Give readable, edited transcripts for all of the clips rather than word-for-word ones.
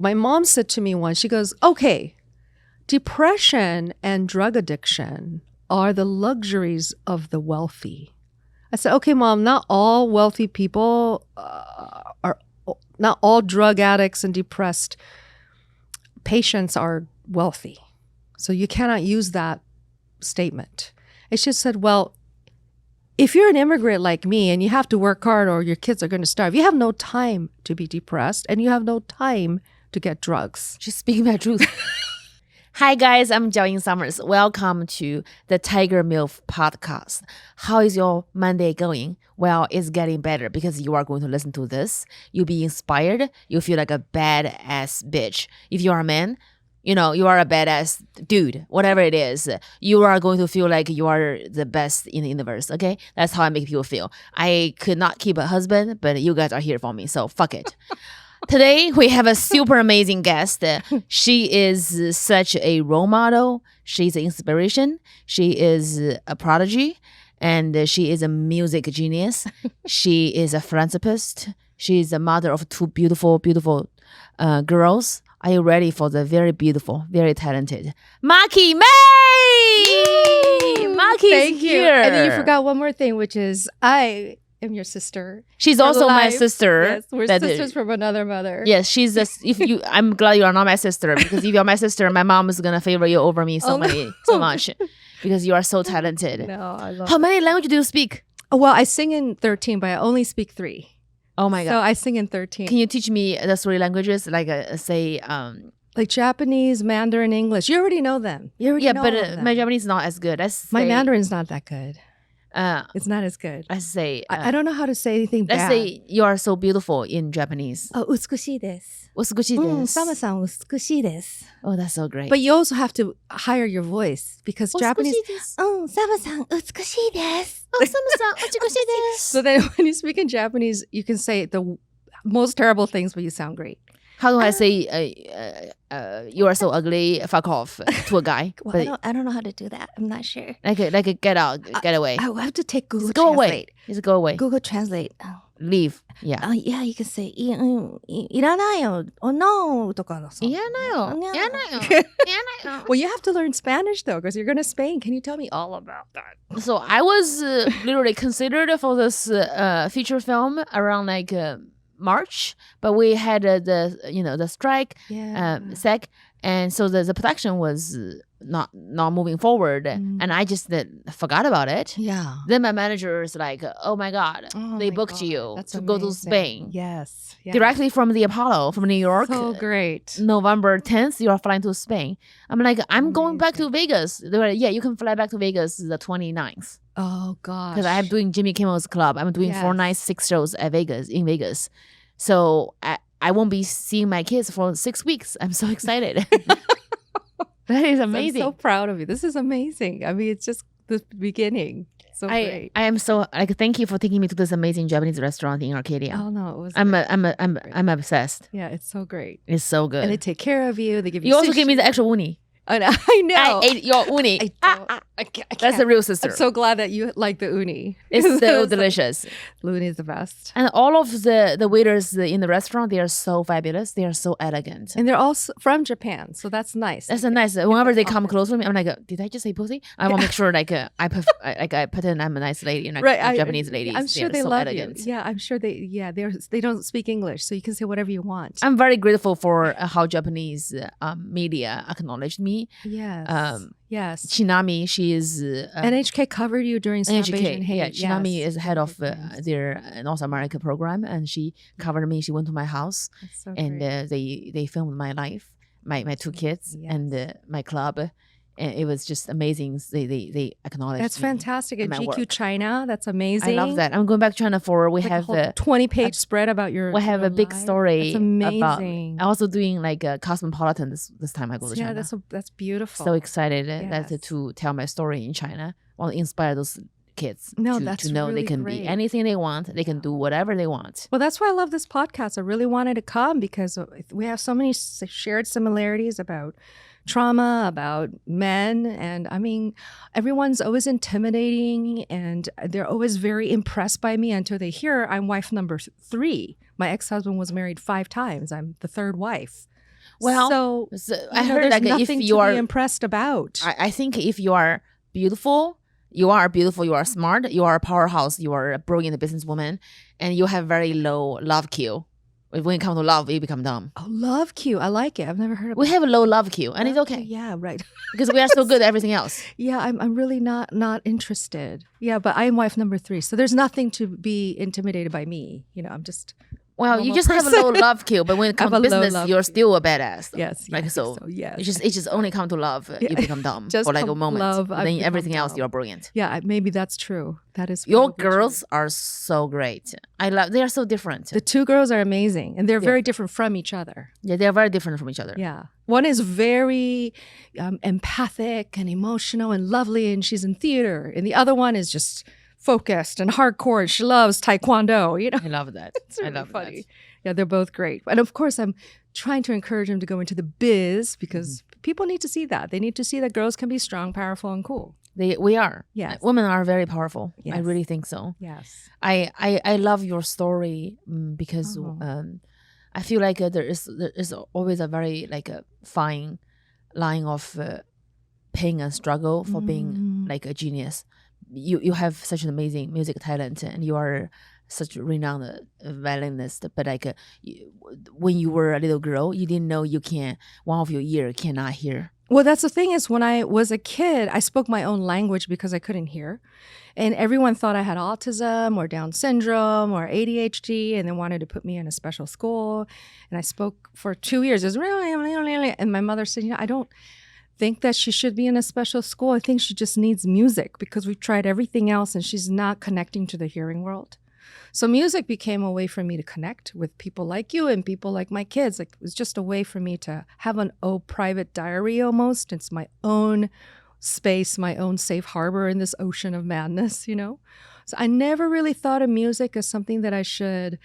my mom said to me once, she goes, okay, depression and drug addiction are the luxuries of the wealthy. I said, okay, Mom, not all wealthy people not all drug addicts and depressed patients are wealthy. So you cannot use that statement. And she said, well, if you're an immigrant like me and you have to work hard or your kids are going to starve, you have no time to be depressed and you have no time to get drugs. She's speaking my truth. Hi guys, I'm Jiaoying Summers. Welcome to the Tiger MILF podcast. How is your Monday going? Well, it's getting better because you are going to listen to this. You'll be inspired. You'll feel like a badass bitch. If you are a man, you are a badass dude, whatever it is. You are going to feel like you are the best in the universe, okay? That's how I make people feel. I could not keep a husband, but you guys are here for me, so fuck it. Today, we have a super amazing guest. She is such a role model. She's an inspiration. She is a prodigy. And she is a music genius. She is a philanthropist. She is a mother of two beautiful, beautiful girls. Are you ready for the very beautiful, very talented Maki Mae? Maki's here. And then you forgot one more thing, which is I am your sister. She's also my sister. Yes, we're sisters from another mother. Yes, she's I'm glad you are not my sister, because if you're my sister, my mom is gonna favor you over me so much because you are so talented. No, I love How many languages do you speak? Oh, well, I sing in 13, but I only speak 3. Oh my god. So I sing in 13. Can you teach me the 3 languages? Like like Japanese, Mandarin, English. You already know them. My Japanese is not as good. My Mandarin's not that good. Uh, it's not as good. I say I don't know how to say anything bad. Let's say you are so beautiful in Japanese. 美しいです。美しいです。サムさん美しいです。Oh, that's so great. But you also have to higher your voice because Japanese. サムさん美しいです。サムさん美しいです。So then when you speak in Japanese, you can say the most terrible things, but you sound great. How do I say you are so ugly, fuck off to a guy? Well, I don't know how to do that. I'm not sure. Like a get out, get away. I will have to take Google Just go Translate. away. Just go away. Google Translate. Leave. Yeah. Yeah, you can say いらないよ or no とかのさ。いらないよ。いらないよ。いらないよ。Well, you have to learn Spanish though, because you're going to Spain. Can you tell me all about that? So I was literally considered for this feature film around like March, but we had the strike, SEC, and so the production was not moving forward, and I just forgot about it. Yeah. Then my manager is like, "Oh my God, they booked you to go to Spain." Yes. Directly from the Apollo, from New York. So great. November 10th, you are flying to Spain. I'm like, I'm going back to Vegas. They were like, yeah, you can fly back to Vegas the 29th. Oh gosh. Because I'm doing Jimmy Kimmel's Club. I'm doing 4 nights, 6 shows in Vegas. So I won't be seeing my kids for 6 weeks. I'm so excited. That is amazing. I'm so proud of you. This is amazing. I mean, it's just the beginning. So great. I am so thank you for taking me to this amazing Japanese restaurant in Arcadia. Oh no, it was. I'm obsessed. Yeah, it's so great. It's so good. And they take care of you. They give you. You also give me the extra uni. I know. I ate your uni. I can't. That's the real sister. I'm so glad that you like the uni. It's so delicious. The uni is the best. And all of the waiters in the restaurant, they are so fabulous. They are so elegant. And they're all from Japan, so that's nice. That's nice. Whenever they come close to me, I'm like, did I just say pussy? I want to make sure I pretend I'm a nice lady, and a Japanese lady. I'm sure they so love elegant. you. Yeah, I'm sure they don't speak English, so you can say whatever you want. I'm very grateful for how Japanese media acknowledged me. Yes. Yes. Shinami, she is NHK covered you during South Asian Hate. Yeah, Shinami is head of their North America program, and she covered me. She went to my house, and they filmed my life, my 2 kids, and my club. And it was just amazing. They acknowledged. That's fantastic. At GQ work. China, that's amazing. I love that. I'm going back to China for we have a 20-page spread about your. We have a big life. story. That's amazing. I'm also doing like a cosmopolitan this time I go to China. Yeah, that's beautiful. So excited to tell my story in China. I want to inspire those kids to know really they can be anything they want. They can do whatever they want. Well, that's why I love this podcast. I really wanted to come because we have so many shared similarities about trauma, about men. And I mean, everyone's always intimidating and they're always very impressed by me until they hear I'm wife number 3. My ex-husband was married 5 times. I'm the 3rd wife. Well, so I you know, heard there's like if nothing you to are be impressed about. I think if you are beautiful, you are smart, you are a powerhouse, you are a brilliant businesswoman, and you have very low love Q. When it comes to love, you become dumb. Oh, love Q. I like it. I've never heard of We have a low love Q, and it's love Q. okay Yeah, right. because we are so good at everything else. Yeah, I'm really not interested. Yeah, but I am wife number 3, so there's nothing to be intimidated by me. You know, I'm just Well, you normal just have a low person. love Q, but when it I have comes to a low business, love you're Q. still a badass. Yes, yeah, Like I so. think so. Yes, It just only come to love, you become dumb Just for like a come moment. love, But I've then become everything else, dumb. you're brilliant. Yeah, maybe that's true. That is Your probably true. girls are so great. I love. They are so different. The 2 girls are amazing, and they're Yeah. very different from each other. Yeah, they are very different from each other. Yeah, one is very empathic and emotional and lovely, and she's in theater, and the other one is just focused and hardcore, and she loves taekwondo. You know, I love that. it's really I love funny. that. Yeah, they're both great, and of course, I'm trying to encourage them to go into the biz because people need to see that. They need to see that girls can be strong, powerful, and cool. We are. Yes. Women are very powerful. I Yes. really think so. Yes. I love your story because Oh. I feel like there is always a very like a fine line of pain and struggle for being like a genius. You have such an amazing music talent, and you are such a renowned violinist. But like when you were a little girl, you didn't know one of your ear cannot hear. Well, that's the thing is when I was a kid, I spoke my own language because I couldn't hear. And everyone thought I had autism or Down syndrome or ADHD, and they wanted to put me in a special school. And I spoke for 2 years. It was really, and my mother said, I don't think that she should be in a special school. I think she just needs music because we've tried everything else and she's not connecting to the hearing world. So music became a way for me to connect with people like you and people like my kids. Like it was just a way for me to have an private diary almost. It's my own space, my own safe harbor in this ocean of madness, you know? So I never really thought of music as something that I should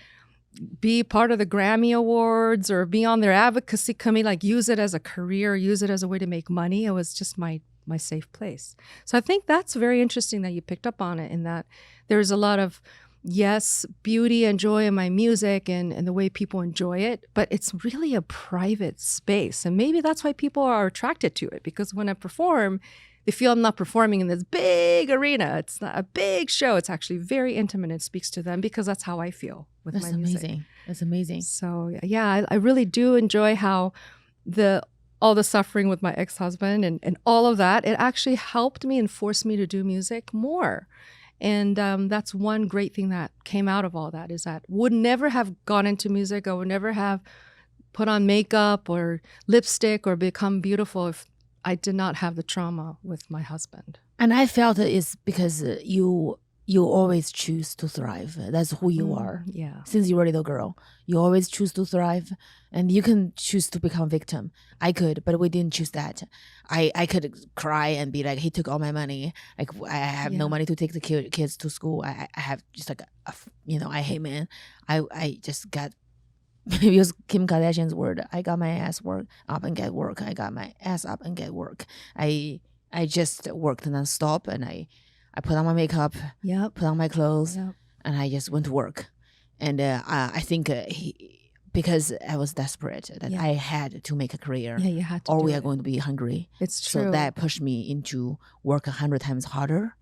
be part of the Grammy Awards or be on their advocacy committee, like use it as a career, use it as a way to make money. It was just my safe place. So I think that's very interesting that you picked up on it in that there's a lot of yes, beauty and joy in my music and the way people enjoy it, but it's really a private space. And maybe that's why people are attracted to it, because when I perform, they feel I'm not performing in this big arena. It's not a big show. It's actually very intimate. It speaks to them because that's how I feel with That's my music. amazing. That's amazing. So yeah, I really do enjoy how all the suffering with my ex-husband and all of that, it actually helped me and forced me to do music more. And that's one great thing that came out of all that is that would never have gone into music. I would never have put on makeup or lipstick or become beautiful if I did not have the trauma with my husband. And I felt it's because you always choose to thrive. That's who you are. Yeah. Since you were a little girl, you always choose to thrive, and you can choose to become victim. I could, but we didn't choose that. I could cry and be like, he took all my money. Like I have no money to take the kids to school. I have just like I hate men. I just got. Use Kim Kardashian's word. I got my ass up and get work. I got my ass up and get work. I just worked nonstop, and I put on my makeup, put on my clothes, and I just went to work. And I think because I was desperate, that I had to make a career. Yeah, you had to. Or we are going to be hungry. It's true. So that pushed me into work 100 times harder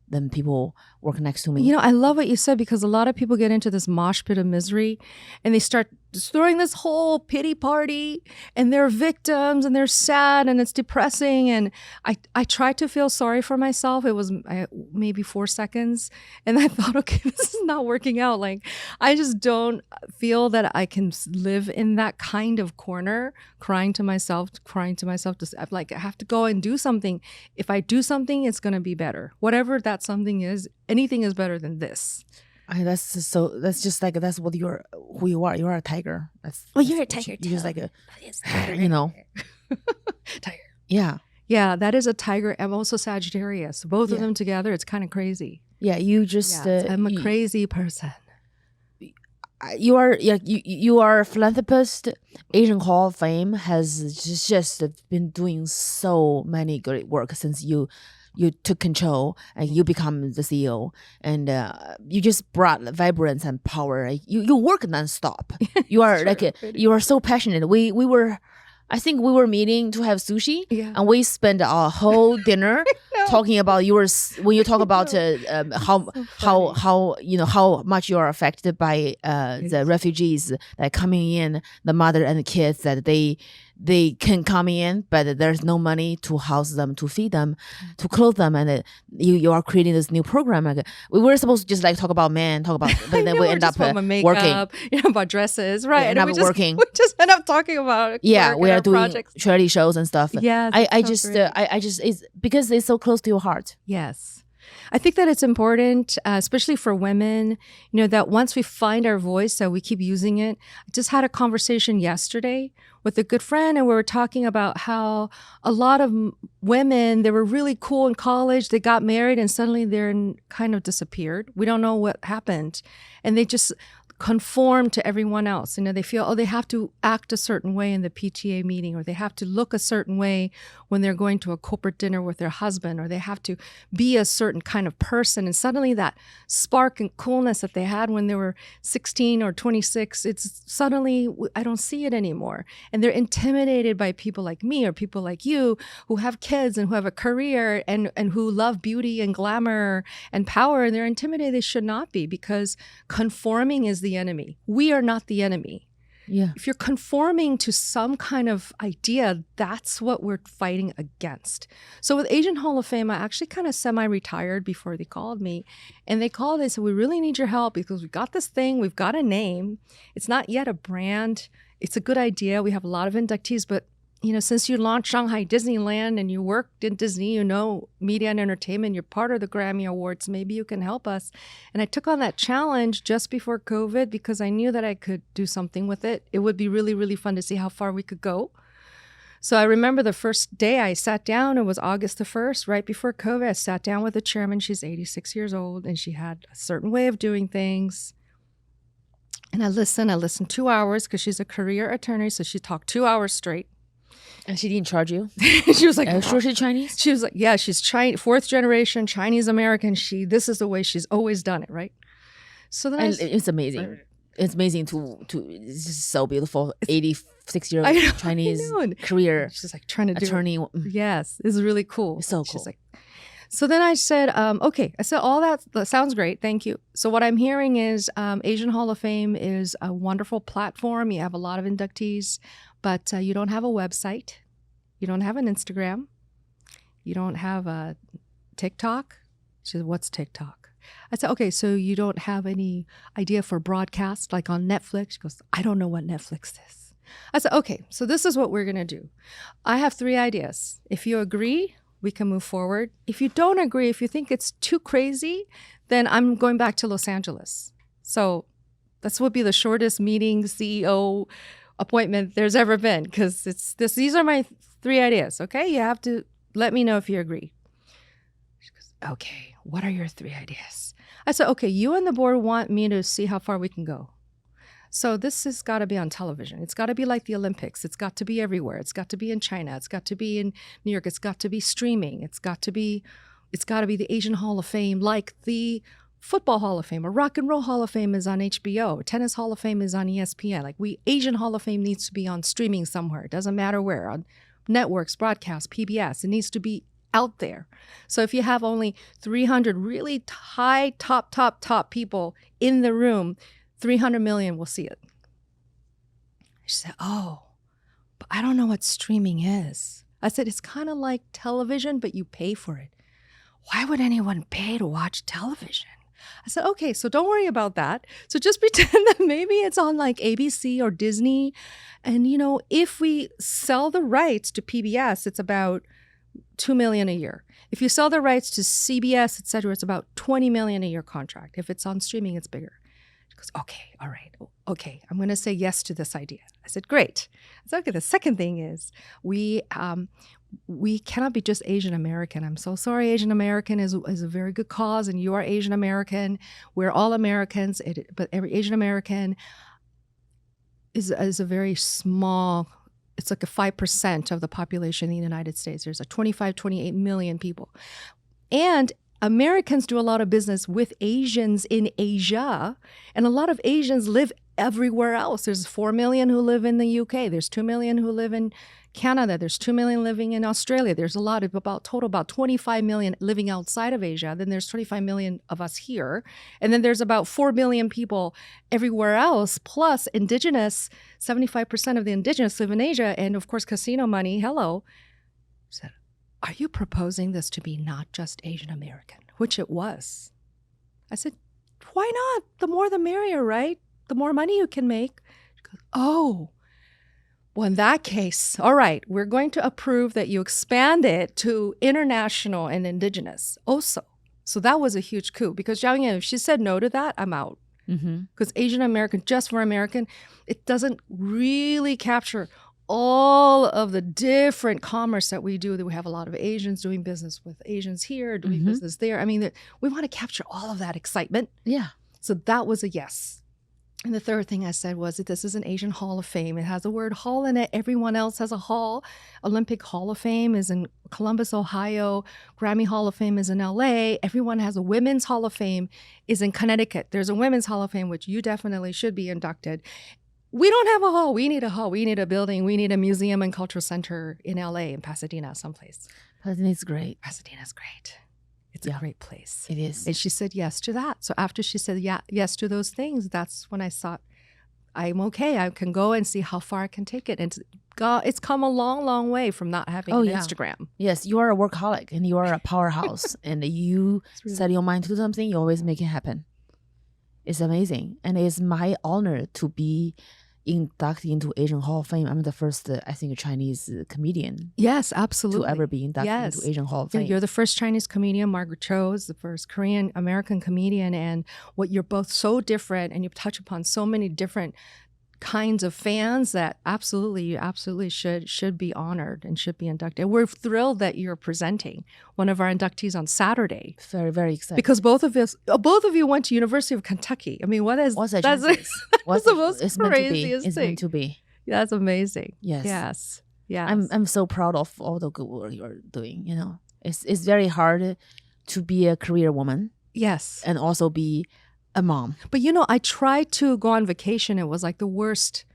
than people work next to me. You know, I love what you said because a lot of people get into this mosh pit of misery and they start throwing this whole pity party and they're victims and they're sad and it's depressing. And I tried to feel sorry for myself. It was maybe 4 seconds. And I thought, okay, this is not working out. Like, I just don't feel that I can live in that kind of corner, crying to myself. I'm like, I have to go and do something. If I do something, it's going to be better. Whatever that something is, anything is better than this. That's what who you are. You are a tiger. You're a tiger too. You're just like a, Tiger. Yeah. Yeah, that is a tiger. I'm also Sagittarius. Both of them together, it's kind of crazy. Yeah, you just. I'm a crazy person. You are a philanthropist. Asian Hall of Fame has just been doing so many great work since you took control and you become the CEO, and you just brought vibrance and power. You work nonstop. You are you are so passionate. We were I think we were meeting to have sushi, Yeah. and we spent our whole dinner talking about when you talk about how much you are affected by the refugees that coming in, the mother and the kids that they can come in, but there's no money to house them, to feed them, to clothe them, and you are creating this new program. Like, we were supposed to just like talk about men, but then we end up working about dresses, right? end up working. We just end up talking about we are doing projects. charity shows and stuff. Yes, I just it's because it's so close to your heart. Yes. I think that it's important, especially for women, that once we find our voice, that we keep using it. I just had a conversation yesterday with a good friend, and we were talking about how a lot of women, they were really cool in college, they got married, and suddenly they're kind of disappeared. We don't know what happened. And they just conform to everyone else. They feel, they have to act a certain way in the PTA meeting, or they have to look a certain way when they're going to a corporate dinner with their husband, or they have to be a certain kind of person. And suddenly that spark and coolness that they had when they were 16 or 26, it's suddenly, I don't see it anymore. And they're intimidated by people like me or people like you who have kids and who have a career and who love beauty and glamour and power. And they're intimidated. They should not be, because conforming is the enemy. We are not the enemy. Yeah. If you're conforming to some kind of idea, that's what we're fighting against. So with Asian Hall of Fame, I actually kind of semi-retired before they called me. And they said, we really need your help because we got this thing, we've got a name. It's not yet a brand. It's a good idea. We have a lot of inductees, but since you launched Shanghai Disneyland and you worked in Disney, media and entertainment, you're part of the Grammy Awards, maybe you can help us. And I took on that challenge just before COVID because I knew that I could do something with it. It would be really, really fun to see how far we could go. So I remember the first day I sat down, it was August the 1st, right before COVID. I sat down with the chairman. She's 86 years old, and she had a certain way of doing things. And I listened 2 hours because she's a career attorney, so she talked 2 hours straight. And she didn't charge you? She was like, are you sure she's Chinese? She was like, yeah, she's fourth generation Chinese American. This is the way she's always done it, right? So then it's amazing. It's amazing it's just so beautiful. 86-year-old Chinese career. She's like trying to do attorney. Yes, it's really cool. It's so cool. She's like, so then I said, okay. I said, all that sounds great. Thank you. So what I'm hearing is Asian Hall of Fame is a wonderful platform. You have a lot of inductees, but you don't have a website. You don't have an Instagram. You don't have a TikTok. She said, what's TikTok? I said, okay, so you don't have any idea for broadcast like on Netflix? She goes, I don't know what Netflix is. I said, okay, so this is what we're going to do. I have 3 ideas. If you agree, we can move forward. If you don't agree, if you think it's too crazy, then I'm going back to Los Angeles. So this would be the shortest meeting CEO appointment there's ever been, because these are my 3 ideas. Okay, you have to let me know if you agree. She goes, okay, what are your 3 ideas? I said, okay, you and the board want me to see how far we can go. So this has got to be on television. It's got to be like the Olympics. It's got to be everywhere. It's got to be in China. It's got to be in New York. It's got to be streaming. It's got to be the Asian Hall of Fame, like the Football Hall of Fame or Rock and Roll Hall of Fame is on HBO. Tennis Hall of Fame is on ESPN. Like Asian Hall of Fame needs to be on streaming somewhere. It doesn't matter where, on networks, broadcast, PBS. It needs to be out there. So if you have only 300 really high, top people in the room, 300 million will see it. She said, oh, but I don't know what streaming is. I said, it's kind of like television, but you pay for it. Why would anyone pay to watch television? I said, okay, so don't worry about that. So just pretend that maybe it's on like ABC or Disney. And, if we sell the rights to PBS, it's about $2 million a year. If you sell the rights to CBS, et cetera, it's about $20 million a year contract. If it's on streaming, it's bigger. She goes, okay, all right. Okay, I'm going to say yes to this idea. I said, great. I said, okay, the second thing is we cannot be just Asian American. I'm so sorry. Asian American is a very good cause, and you are Asian American. We're all Americans, but every Asian American is a very small, it's like a 5% of the population in the United States. There's 28 million people. And Americans do a lot of business with Asians in Asia, and a lot of Asians live everywhere else. There's 4 million who live in the UK. There's 2 million who live in Canada. There's 2 million living in Australia. There's a lot of about 25 million living outside of Asia. Then there's 25 million of us here. And then there's about 4 billion people everywhere else, plus indigenous. 75% of the indigenous live in Asia. And of course, casino money. Hello. Said, are you proposing this to be not just Asian American? Which it was. I said, why not? The more the merrier, right? The more money you can make. She goes, oh, well, in that case, all right, we're going to approve that you expand it to international and indigenous also. So that was a huge coup because Jiaoying, if she said no to that, I'm out. Because Asian American, just for American, it doesn't really capture all of the different commerce that we do. That we have a lot of Asians doing business with Asians here, doing business there. I mean, we want to capture all of that excitement. Yeah. So that was a yes. And the third thing I said was that this is an Asian Hall of Fame. It has the word hall in it. Everyone else has a hall. Olympic Hall of Fame is in Columbus, Ohio. Grammy Hall of Fame is in LA. Everyone has a Women's Hall of Fame is in Connecticut. There's a Women's Hall of Fame, which you definitely should be inducted. We don't have a hall. We need a hall. We need a building. We need a museum and cultural center in LA, in Pasadena, someplace. Pasadena's great. Pasadena's great. It's a great place. It is. And she said yes to that. So after she said yes to those things, that's when I thought, I'm okay. I can go and see how far I can take it. And it's come a long, long way from not having an Instagram. Yes, you are a workaholic and you are a powerhouse. And you set your mind to do something, you always make it happen. It's amazing. And it's my honor to be inducted into Asian Hall of Fame. I'm the first, I think, Chinese comedian. Yes, absolutely. To ever be inducted into Asian Hall of Fame. You're the first Chinese comedian. Margaret Cho is the first Korean American comedian. And what you're both so different, and you touch upon so many different kinds of fans that you absolutely should be honored and should be inducted. We're thrilled that you're presenting one of our inductees on Saturday. Very, very excited. Because both of you went to University of Kentucky. I mean, what's that? That's the most craziest thing. It's meant to be. That's amazing. Yes. Yes. I'm so proud of all the good work you're doing. You know, it's very hard to be a career woman. Yes. And also be a mom. But I tried to go on vacation. It was like the worst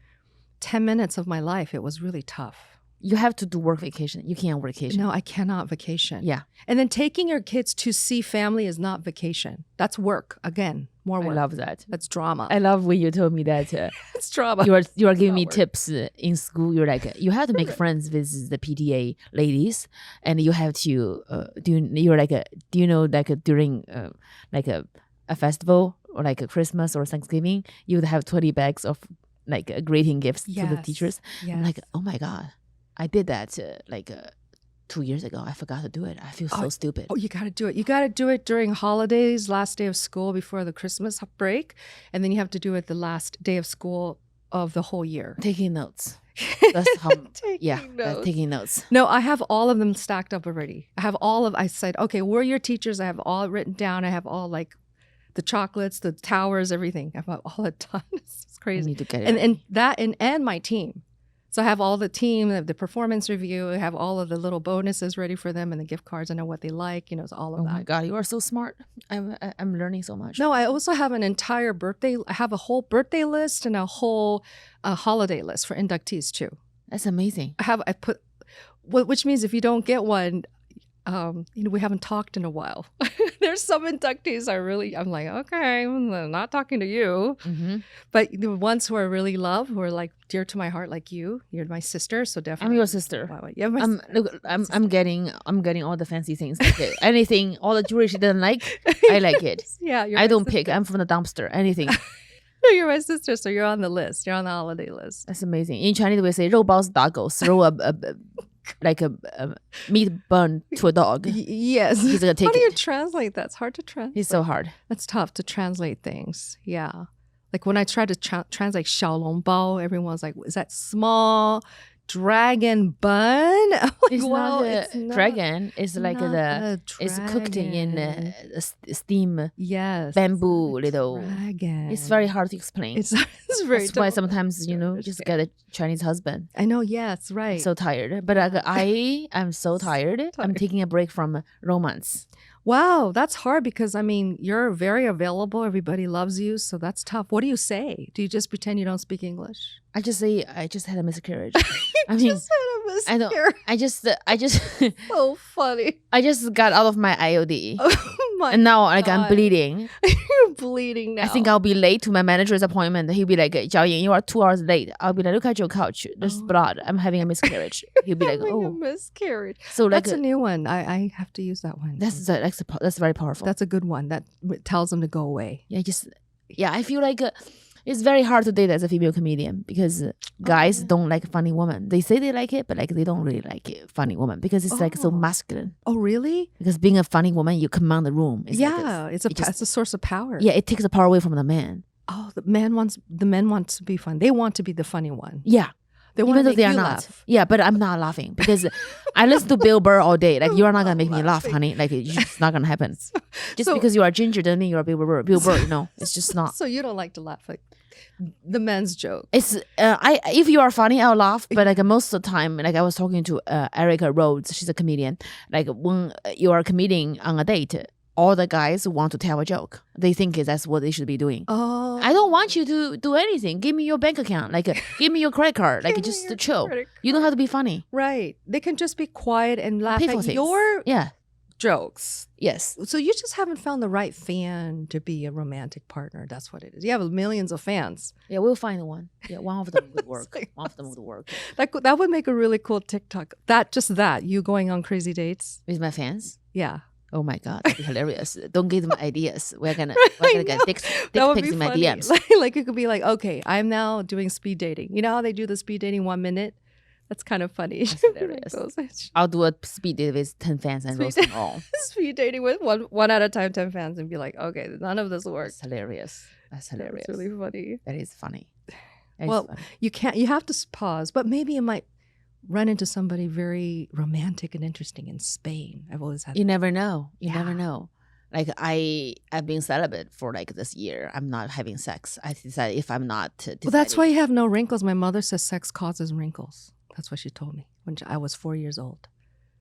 10 minutes of my life. It was really tough. You have to do work vacation. You can't vacation. No, I cannot vacation. Yeah. And then taking your kids to see family is not vacation. That's work. Again, more work. I love that. That's drama. I love when you told me that. It's drama. You are giving me tips in school. You're like, you have to make friends with the PTA ladies, and you have to during like a festival or like a Christmas or Thanksgiving, you would have 20 bags of like greeting gifts to the teachers. Yes. I'm like, oh my God, I did that 2 years ago. I forgot to do it. I feel so stupid. Oh, you got to do it. You got to do it during holidays, last day of school before the Christmas break. And then you have to do it the last day of school of the whole year. Taking notes. That's how, taking notes. No, I have all of them stacked up already. I said, okay, we're your teachers. I have all written down. I have all like the chocolates, the towers, everything. I have all it done. It's crazy. I need to get it. And my team. So I have all the team, the performance review. I have all of the little bonuses ready for them and the gift cards. I know what they like. It's all of that. Oh my God, you are so smart. I'm learning so much. No, I also have an entire I have a whole birthday list and a whole holiday list for inductees too. That's amazing. Which means if you don't get one, we haven't talked in a while. There's some inductees I'm like, okay, I'm not talking to you. Mm-hmm. But the ones who I really love, who are like dear to my heart, like you're my sister, so definitely. I'm your sister. Yeah, I'm getting all the fancy things. Like anything, all the jewelry she doesn't like, I like it. Yeah, I don't pick. I'm from the dumpster. Anything. No, you're my sister, so you're on the list. You're on the holiday list. That's amazing. In Chinese, we say 肉包子打狗, throw a meat bun to a dog. Yes. He's gonna take How do you translate that? It's hard to translate. It's so hard. That's tough to translate things. Yeah. Like when I tried to translate 小笼包, everyone's like, is that small dragon bun? Like, it's not a dragon. It's like it's cooked in steam. Yes. Bamboo little. Dragon. It's very hard to explain. It's very That's why sometimes, just get a Chinese husband. I know. Yes. Right. So tired. But I am so tired. I'm taking a break from romance. Wow, that's hard because I mean, you're very available. Everybody loves you, so that's tough. What do you say? Do you just pretend you don't speak English? I just say I just had a miscarriage. I mean, just had a I don't. miscarriage. I just So funny. I just got out of my IOD, Oh my and now like I'm God. bleeding. You're bleeding now. I think I'll be late to my manager's appointment. He'll be like, Jiaoying, you are 2 hours late. I'll be like, look at your couch. There's blood. I'm having a miscarriage. He'll be like, having a oh. miscarriage. So like That's a new one. I have to use that one. that's very powerful. That's a good one. That tells them to go away. Yeah, I feel like it's very hard to date as a female comedian because guys don't like funny women. They say they like it, but like they don't really like it, funny woman, because it's like so masculine. Oh, really? Because being a funny woman, you command the room. It's like it's a source of power. yeah, it takes the power away from the man. Oh, the men want to be fun. They want to be the funny one. Yeah. They want Even to though make they are you not. laugh. Yeah, but I'm not laughing because I listen to Bill Burr all day. Like, you're not going to make me laugh, honey. Like, it's just not going to happen. Just because you are ginger doesn't mean you're Bill Burr. Bill Burr, you know, it's just not. So you don't like to laugh like the men's joke. It's if you are funny, I'll laugh. But like most of the time, like I was talking to Erica Rhodes, she's a comedian. Like when you are comedian on a date, all the guys want to tell a joke. They think that's what they should be doing. Oh, I don't want you to do anything. Give me your bank account. Like, give me your credit card. Like, just to chill. You don't have to be funny. Right. They can just be quiet and laugh Pay for at things. your Yeah. jokes. Yes. So you just haven't found the right fan to be a romantic partner. That's what it is. You have millions of fans. Yeah, we'll find one. Yeah, one of them would work. like, One of them would work. That would make a really cool TikTok. That you going on crazy dates. With my fans? Yeah. Oh my God, that'd be hilarious. Don't give them ideas. We're gonna get dick That would pics be in my funny. DMs. Like you could be like, okay, I'm now doing speed dating. You know how they do the speed dating 1 minute? That's kind of funny. That's hilarious. I'll do a speed date with 10 fans and roast them all. Speed dating with one at a time, 10 fans, and be like, okay, none of this works. That's hilarious. That's hilarious. That's really funny. That is funny. Funny. You have to pause, but maybe you might run into somebody very romantic and interesting in Spain. I've always had. You never know. You never know. Like I've been celibate for like this year. I'm not having sex. I decided if I'm not. Well, that's why you have no wrinkles. My mother says sex causes wrinkles. That's what she told me when I was 4 years old.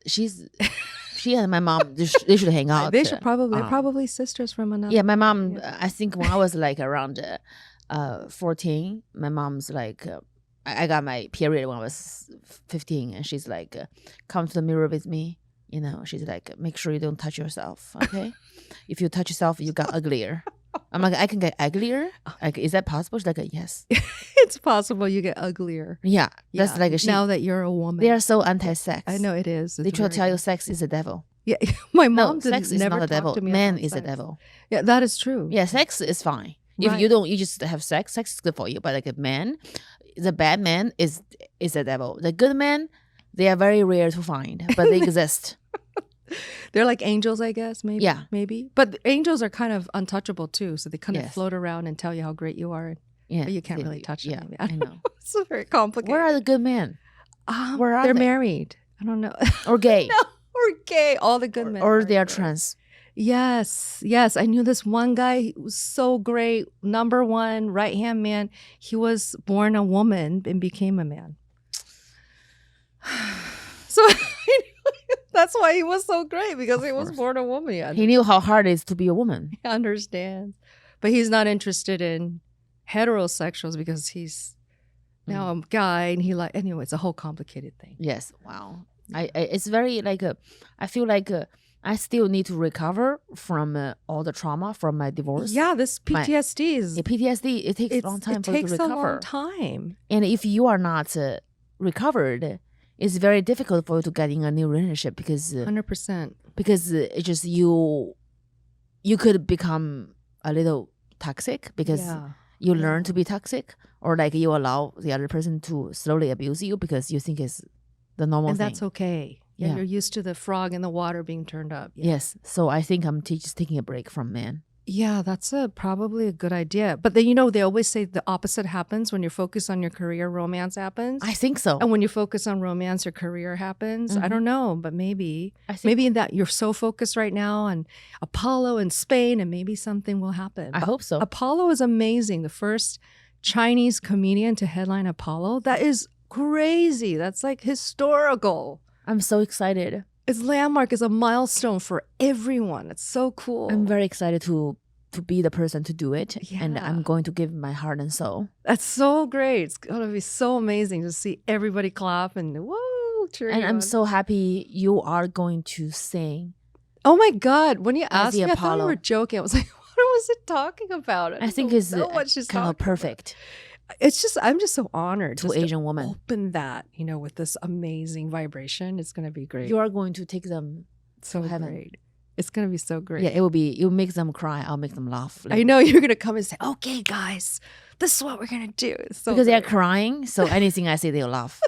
She and my mom, they should hang out. They should probably sisters from another. Yeah, my mom. I think when I was like around 14, my mom's like. I got my period when I was 15, and she's like, come to the mirror with me. You know, she's like, make sure you don't touch yourself, okay? If you touch yourself, you got uglier. I'm like, I can get uglier? Like, is that possible? She's like, yes. It's possible you get uglier. Yeah. That's like now that you're a woman. They are so anti-sex. I know it is. They try to tell you sex is the devil. Yeah, my mom sex is never not the devil. To me Man is the devil. Yeah, that is true. Yeah, sex is fine. If you don't, you just have sex. Sex is good for you. But like a man, the bad man is the devil. The good man, they are very rare to find, but they exist. They're like angels, I guess. Maybe. Yeah. Maybe. But angels are kind of untouchable too, so they kind of Yes. float around and tell you how great you are. Yeah, But you can't really touch them. Yeah, I know. It's very complicated. Where are the good men? Where are they're they? married. I don't know. Or gay? No, or gay. All the good men. Or they are gay. trans? Yes. I knew this one guy who was so great. Number one, right-hand man. He was born a woman and became a man. So that's why he was so great, because he was born a woman. He knew how hard it is to be a woman. He understands. But he's not interested in heterosexuals because he's now a guy and anyway, it's a whole complicated thing. Yes. Wow. I it's very like I feel like I still need to recover from all the trauma from my divorce. Yeah, this PTSD is PTSD. It takes a long time for you to recover. It takes a long time. And if you are not recovered, it's very difficult for you to get in a new relationship because 100%. Because it just you could become a little toxic because you learn to be toxic, or like you allow the other person to slowly abuse you because you think it's the normal and thing. that's okay. Yeah, you're used to the frog in the water being turned up. Yeah. Yes. So I think I'm just taking a break from men. Yeah, that's probably a good idea. But then, they always say the opposite happens. When you focus on your career, romance happens. I think so. And when you focus on romance, your career happens. Mm-hmm. I don't know, but maybe that you're so focused right now on Apollo and Spain, and maybe something will happen. I hope so. Apollo is amazing. The first Chinese comedian to headline Apollo. That is crazy. That's like historical. I'm so excited. It's landmark. It's a milestone for everyone. It's so cool. I'm very excited to be the person to do it. And Yeah. I'm going to give my heart and soul. That's so great. It's gonna be so amazing to see everybody clap and woo, cheering. And I'm on. so happy you are going to sing. Oh my God! When you asked the me, I thought you Apollo. were joking. I was like, "What was it talking about?" I just think don't it's know what she's kind of talking perfect about. It's just I'm just so honored to just Asian woman. open that, with this amazing vibration. It's gonna be great. You are going to take them so to heaven. great. It's gonna be so great. Yeah, you'll make them cry. I'll make them laugh. I know you're gonna come and say, "Okay, guys, this is what we're gonna do." It's so because they're great. crying, so anything I say, they'll laugh.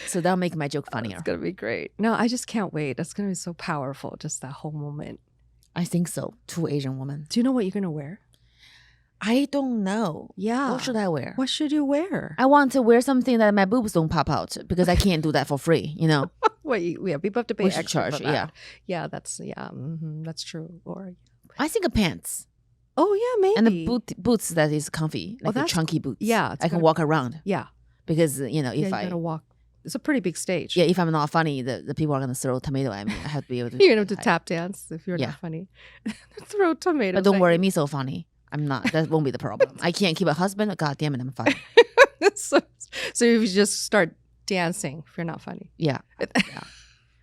So that'll make my joke funnier. It's gonna be great. No, I just can't wait. It's gonna be so powerful. Just that whole moment. I think so. To Asian woman. Do you know what you're gonna wear? I don't know. Yeah. What should I wear? What should you wear? I want to wear something that my boobs don't pop out because I can't do that for free. People have to pay We should extra charge. for that. Yeah, that's true. Or I think of pants oh yeah, maybe. and the boots that is comfy, like the that's chunky boots. yeah, it's I can gotta- walk around Yeah, because yeah, if you I gotta walk. It's a pretty big stage. if I'm not funny, the people are gonna throw tomato at me. I have to be able to. You're gonna have to tap dance if you're Yeah. not funny. Throw tomatoes. But don't at worry, you. me so funny. I'm not. That won't be the problem. I can't keep a husband. God damn it, I'm funny. so if you just start dancing, if you're not funny. Yeah.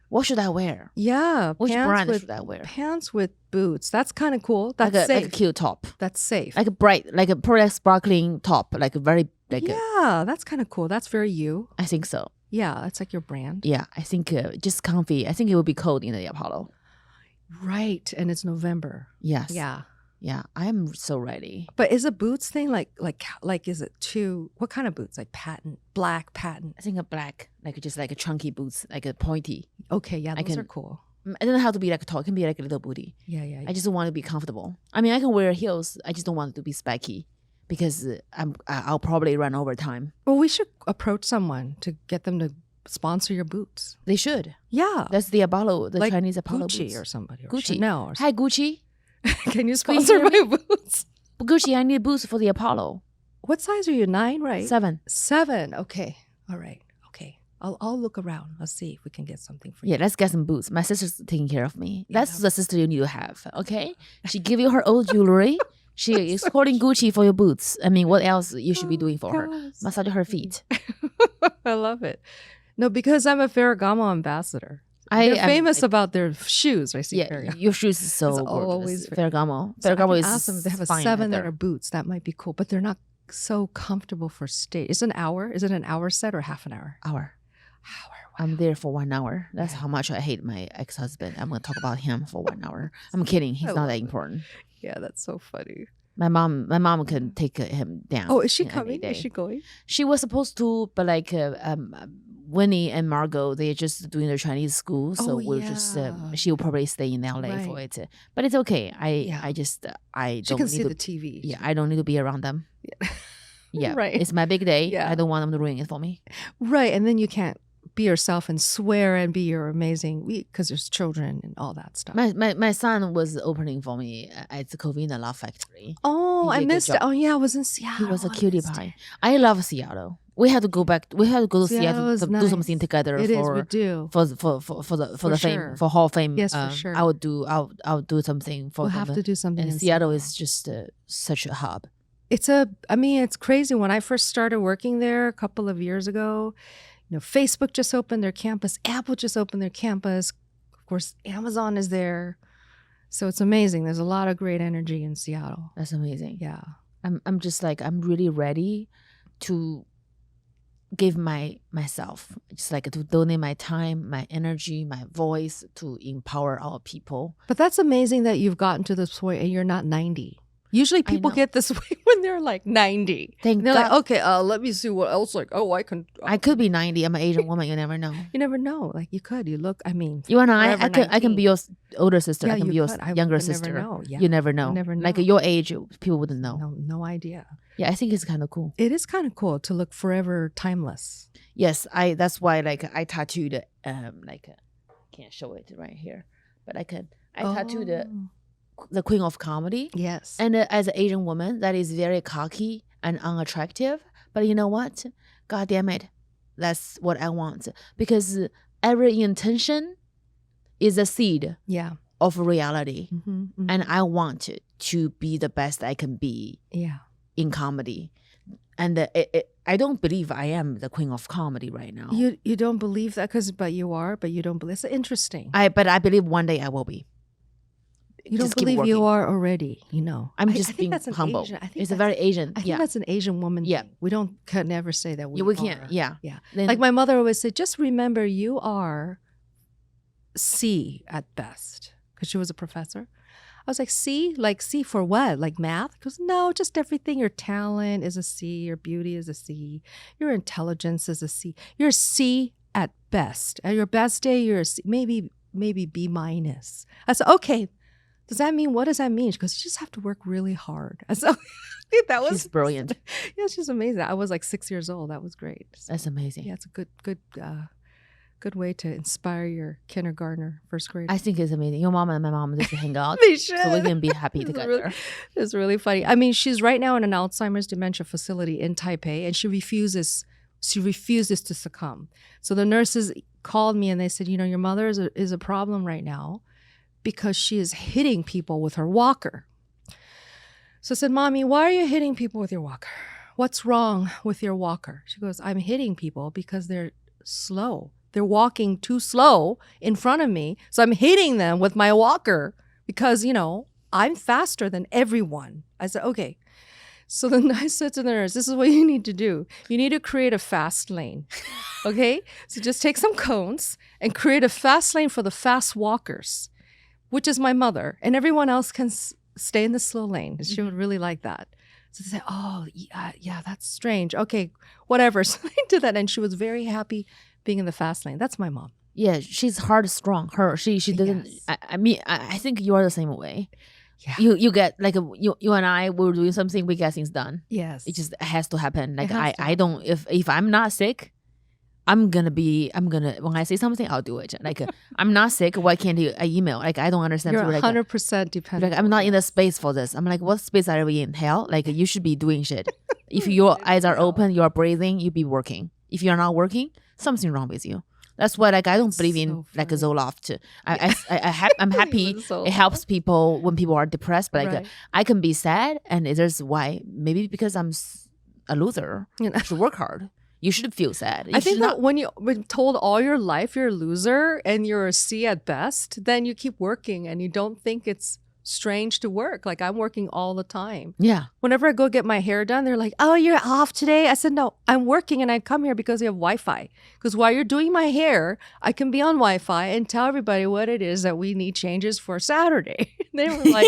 What should I wear? Yeah, Which pants brand with should I wear? pants with boots. That's kind of cool. That's Like safe. a cute top, That's safe. like a bright, like a product sparkling top, like a very yeah, that's kind of cool. That's very you. I think so. Yeah, it's like your brand. Yeah, I think just comfy. I think it will be cold in the Apollo. Right, and it's November. Yes. Yeah. Yeah, I'm so ready. But is a boots thing like is it what kind of boots? Like black patent. I think a black, like just like a chunky boots, like a pointy. Okay, yeah, those can- are cool. It doesn't have to be like a tall. It can be like a little booty. Yeah, yeah. I just want to be comfortable. I mean, I can wear heels. I just don't want it to be spiky because I'll probably run over time. Well, we should approach someone to get them to sponsor your boots. They should. Yeah. That's the Apollo, the Like Chinese Apollo Gucci boots. or somebody. Or Gucci. Chanel or Hi, Gucci. Can you Can you sponsor hear my boots? Gucci, I need boots for the Apollo. What size are you? 9, right? 7. 7. Okay. All right. Okay. I'll look around. I'll see if we can get something for you. Yeah, let's get some boots. My sister's taking care of me. That's the sister you need to have, okay? She give you her old jewelry. She is holding Gucci for your boots. I mean, what else you should be doing for her? Gosh. Massage her feet. I love it. No, because I'm a Ferragamo ambassador. I They're am- famous about their shoes. I see. Yeah, Ferragamo. your shoes is so It's gorgeous. always Ferragamo. So I Ferragamo can is ask them if they have a fine 7 that leather. are boots. That might be cool, but they're not so comfortable for stage. Is it an hour? Is it an hour set or half an hour? Hour. I'm there for 1 hour. That's how much I hate my ex-husband. I'm going to talk about him for 1 hour. I'm kidding. He's I not love that it. important. Yeah, that's so funny. My mom can take him down. Oh, is she any coming? day. Is she going? She was supposed to, but like Winnie and Margot, they're just doing their Chinese school, so Oh, we'll just yeah. she'll probably stay in LA for Right. it. But it's okay. Yeah. I just I She don't can need see to. the TV. Yeah, I don't need to be around them. Yeah. Yeah, Right. It's my big day. Yeah. I don't want them to ruin it for me. Right. And then you can't be yourself and swear and be your amazing because there's children and all that stuff. My son was opening for me at the Covina Laugh Factory. Oh, He I did a good missed it. job. Oh, yeah, I was in Seattle. He was a I cutie missed pie. it. I love Seattle. We had to go back. We had to go to Seattle Seattle is to do nice. something together It is. We for do. the fame sure. for Hall of Fame. Yes, for sure. I'll do something for We'll them. have to do something. And in Seattle is just such a hub. It's crazy. When I first started working there a couple of years ago, Facebook just opened their campus. Apple just opened their campus. Of course, Amazon is there. So it's amazing. There's a lot of great energy in Seattle. That's amazing. Yeah. I'm just like I'm really ready to give myself just like to donate my time, my energy, my voice to empower our people. But that's amazing that you've gotten to this point and you're not 90. Usually people know. get this way when they're like 90. Thank They're God. like, okay, let me see what else. Like, I can. I could be 90. I'm an Asian woman. You never know. You never know. Like you could. You look. I mean, You and I forever can 19. be your older sister. Yeah, I can you be your could. I younger would never sister. know. Yeah. You never know. never Like know. your age, people wouldn't know. No idea. Yeah, I think it's kind of cool. It is kind of cool to look forever timeless. Yes, that's why like I tattooed can't show it right here, but I tattooed the Queen of Comedy. Yes. And as an Asian woman, that is very cocky and unattractive. But you know what? God damn it. That's what I want. Because every intention is a seed Yeah. of reality. Mm-hmm. And I want to be the best I can be in comedy. And I don't believe I am the queen of comedy right now. You don't believe that but you are, but you don't believe. It's interesting. But I believe one day I will be. You don't believe you are already, I'm I just think being that's an humble. Asian- I think It's a that's- very Asian. I think that's an Asian woman thing. We can never say that we can't. are. Yeah. Yeah. Then, Like my mother always said, just remember you are C at best. Because she was a professor. I was like, C? Like C for what? Like math? Because no, just everything. Your talent is a C. Your beauty is a C. Your intelligence is a C. You're a C at best. At your best day, you're a C. Maybe B minus. I said, okay. What does that mean? Because you just have to work really hard. So that was she's brilliant. Yeah, she's amazing. I was like 6 years old. That was great. So, That's amazing. yeah, it's a good way to inspire your kindergartner, first grader. I think it's amazing. Your mom and my mom just hang out. They should. So we can be happy together. It's really funny. I mean, she's right now in an Alzheimer's dementia facility in Taipei, and she refuses to succumb. So the nurses called me and they said, your mother is a problem right now, because she is hitting people with her walker. So I said, Mommy, why are you hitting people with your walker? What's wrong with your walker? She goes, I'm hitting people because they're slow. They're walking too slow in front of me. So I'm hitting them with my walker because, I'm faster than everyone. I said, okay. So then I said to the nurse, this is what you need to do. You need to create a fast lane. Okay? So just take some cones and create a fast lane for the fast walkers, which is my mother, and everyone else can stay in the slow lane. She would really like that. So they say, oh, yeah, that's strange. Okay, whatever. So I did that, and she was very happy being in the fast lane. That's my mom. Yeah, she's hard, strong. She doesn't. Yes. I think you are the same way. Yeah. You get like you and I were doing something, we get things done. Yes, it just has to happen. Like I don't. If I'm not sick, I'm gonna when I say something, I'll do it. Like I'm not sick, why can't I email? Like I don't understand. You're 100% dependent. Like I'm not in the space for this. I'm like, what space are we in? Hell, like you should be doing shit. If your eyes are open, you are breathing, you be working. If you're not working, something wrong with you. That's why like I don't believe in like a Zoloft. I'm happy it helps people when people are depressed, but like I can be sad, and there's why maybe because I'm a loser. I should work hard. You should feel sad. I think that when you've been told all your life you're a loser and you're a C at best, then you keep working and you don't think it's strange to work. Like I'm working all the time. Yeah. Whenever I go get my hair done, they're like, oh, you're off today? I said, no, I'm working and I come here because you have Wi-Fi. Because while you're doing my hair, I can be on Wi-Fi and tell everybody what it is that we need changes for Saturday. They were like,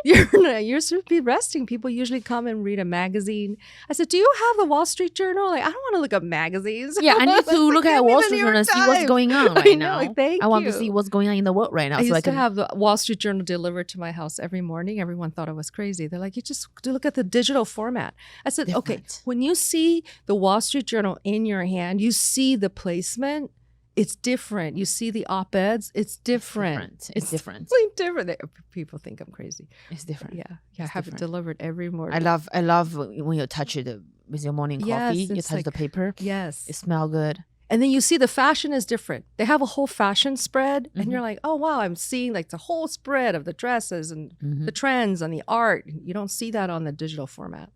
you're supposed to be resting. People usually come and read a magazine. I said, do you have the Wall Street Journal? Like, I don't want to look up magazines. Yeah, I need to look at Wall Street Journal and see what's going on right now. Like, I want to see what's going on in the world right now. I used to have the Wall Street Journal delivered to my house every morning. Everyone thought I was crazy. They're like, you just look at the digital format. I said, okay, when you see the Wall Street Journal in your hand, you see the placement. It's different. You see the op-eds. It's different. It's different. It's different. People think I'm crazy. It's different. Yeah. I have it delivered every morning. I love when you touch it with your morning coffee. You touch the paper. Yes. It smells good. And then you see the fashion is different. They have a whole fashion spread, and you're like, oh, wow, I'm seeing like the whole spread of the dresses and the trends and the art. You don't see that on the digital format.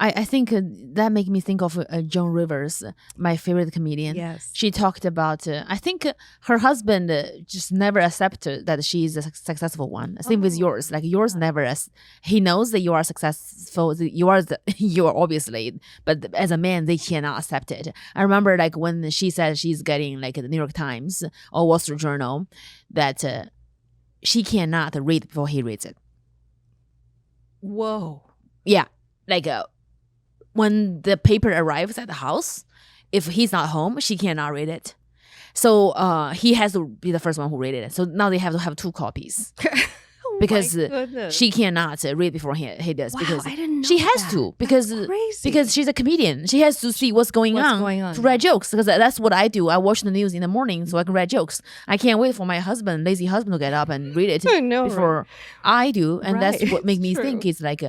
I think that made me think of Joan Rivers, my favorite comedian. Yes. She talked about, I think her husband just never accepted that she's a successful one. Same with yours. Like yours never, he knows that you are successful. You are obviously, but as a man, they cannot accept it. I remember like when she said she's getting like the New York Times or Wall Street Journal, that she cannot read before he reads it. Whoa. Yeah. Like, when the paper arrives at the house, if he's not home, she cannot read it. So he has to be the first one who read it. So now they have to have 2 copies. Because she cannot read before he does. Wow, because I didn't know she has that. to. Because she's a comedian. She has to see what's going on to write jokes. Because that's what I do. I watch the news in the morning so I can write jokes. I can't wait for my lazy husband to get up and read it before I do. And that's what makes me think it's like...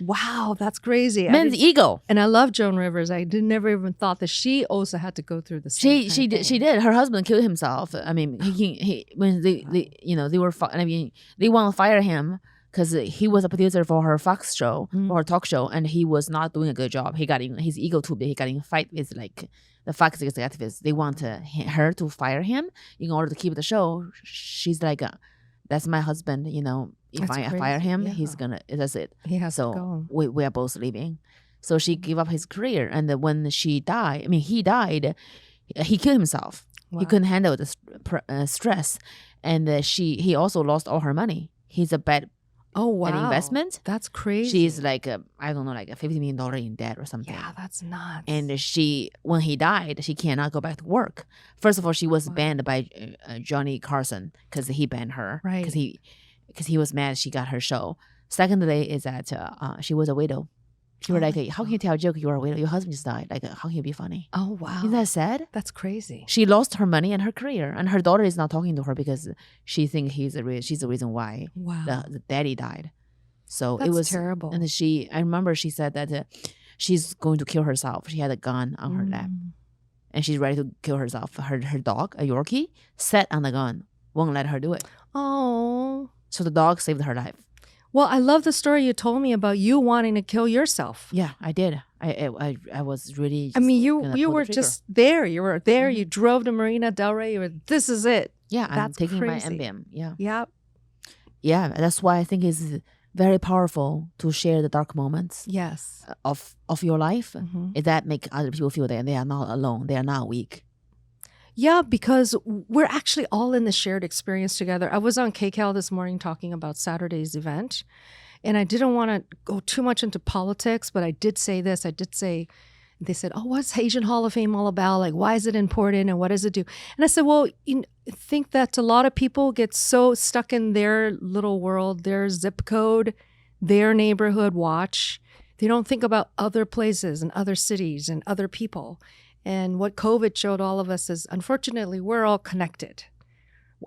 Wow, that's crazy. Men's ego. And I love Joan Rivers. I never even thought that she also had to go through the same. She did. Her husband killed himself. I mean, he when they they were they want to fire him because he was a producer for her Fox show or her talk show, and he was not doing a good job. He got in his ego too big. He got in a fight with like the Fox executives. They want her to fire him in order to keep the show. She's like, that's my husband. If I fire him, he's gonna. That's it. He has to go. We are both leaving. So she gave up his career, and when he died, he killed himself. Wow. He couldn't handle the stress, and he also lost all her money. He's a bad. Oh wow! An investment. That's crazy. She's like I don't know, like $50 million in debt or something. Yeah, that's nuts. And when he died, she cannot go back to work. First of all, she was banned by Johnny Carson because he banned her. Right. Because he was mad she got her show. Secondly, is that she was a widow. She was like, how can you tell a joke? You are a widow. Your husband just died. Like, how can you be funny? Oh wow! Isn't that sad? That's crazy. She lost her money and her career, and her daughter is not talking to her because she thinks she's the reason why the daddy died. So That's it was terrible. And I remember she said that she's going to kill herself. She had a gun on her lap, and she's ready to kill herself. Her dog, a Yorkie, sat on the gun, won't let her do it. Oh. So the dog saved her life. Well, I love the story you told me about you wanting to kill yourself. Yeah, I did. I was really. You were just there. You were there. You drove to Marina Del Rey. This is it. Yeah, that's I'm taking crazy. my Ambien. Yeah. Yeah. Yeah, that's why I think it's very powerful to share the dark moments. Yes. Of your life. That make other people feel that they are not alone. They are not weak. Yeah, because we're actually all in the shared experience together. I was on KCAL this morning talking about Saturday's event, and I didn't want to go too much into politics, but I did say this. They said, oh, what's Asian Hall of Fame all about? Like, why is it important and what does it do? And I said, well, I think that a lot of people get so stuck in their little world, their zip code, their neighborhood watch. They don't think about other places and other cities and other people. And what COVID showed all of us is, unfortunately, we're all connected.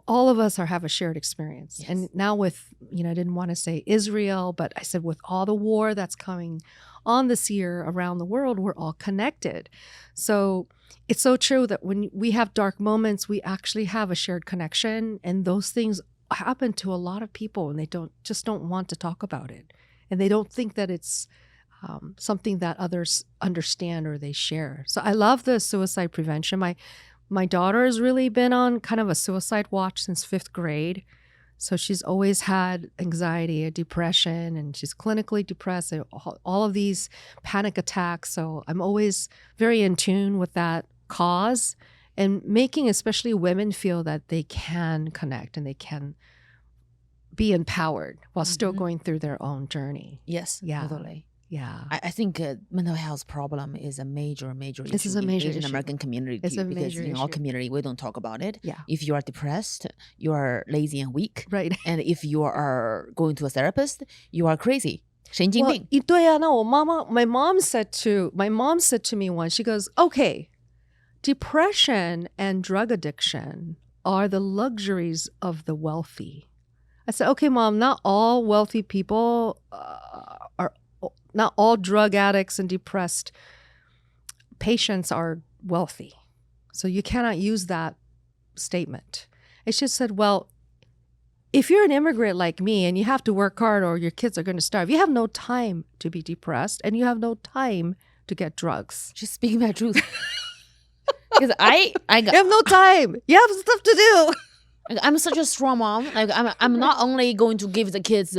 All of us have a shared experience. Yes. And now with, I didn't want to say Israel, but I said with all the war that's coming on this year around the world, we're all connected. So it's so true that when we have dark moments, we actually have a shared connection. And those things happen to a lot of people, and they don't want to talk about it. And they don't think that it's something that others understand or they share. So I love the suicide prevention. My daughter has really been on kind of a suicide watch since 5th grade. So she's always had anxiety, depression, and she's clinically depressed, all of these panic attacks. So I'm always very in tune with that cause and making especially women feel that they can connect and they can be empowered while still going through their own journey. Yes, yeah. Totally. Yeah, I think mental health problem is a major issue. This is a major in issue. American community. It's a because major in issue. our community, we don't talk about it. Yeah. If you are depressed, you are lazy and weak. Right. And if you are going to a therapist, you are crazy. 神经病. Well, 对啊，那我妈妈, my mom said to me once, she goes, okay, depression and drug addiction are the luxuries of the wealthy. I said, okay, Mom, not all wealthy people not all drug addicts and depressed patients are wealthy. So you cannot use that statement. And she said, well, if you're an immigrant like me and you have to work hard or your kids are going to starve, you have no time to be depressed and you have no time to get drugs. She's speaking my truth. Because I you have no time. You have stuff to do. I'm such a strong mom. Like I'm not only going to give the kids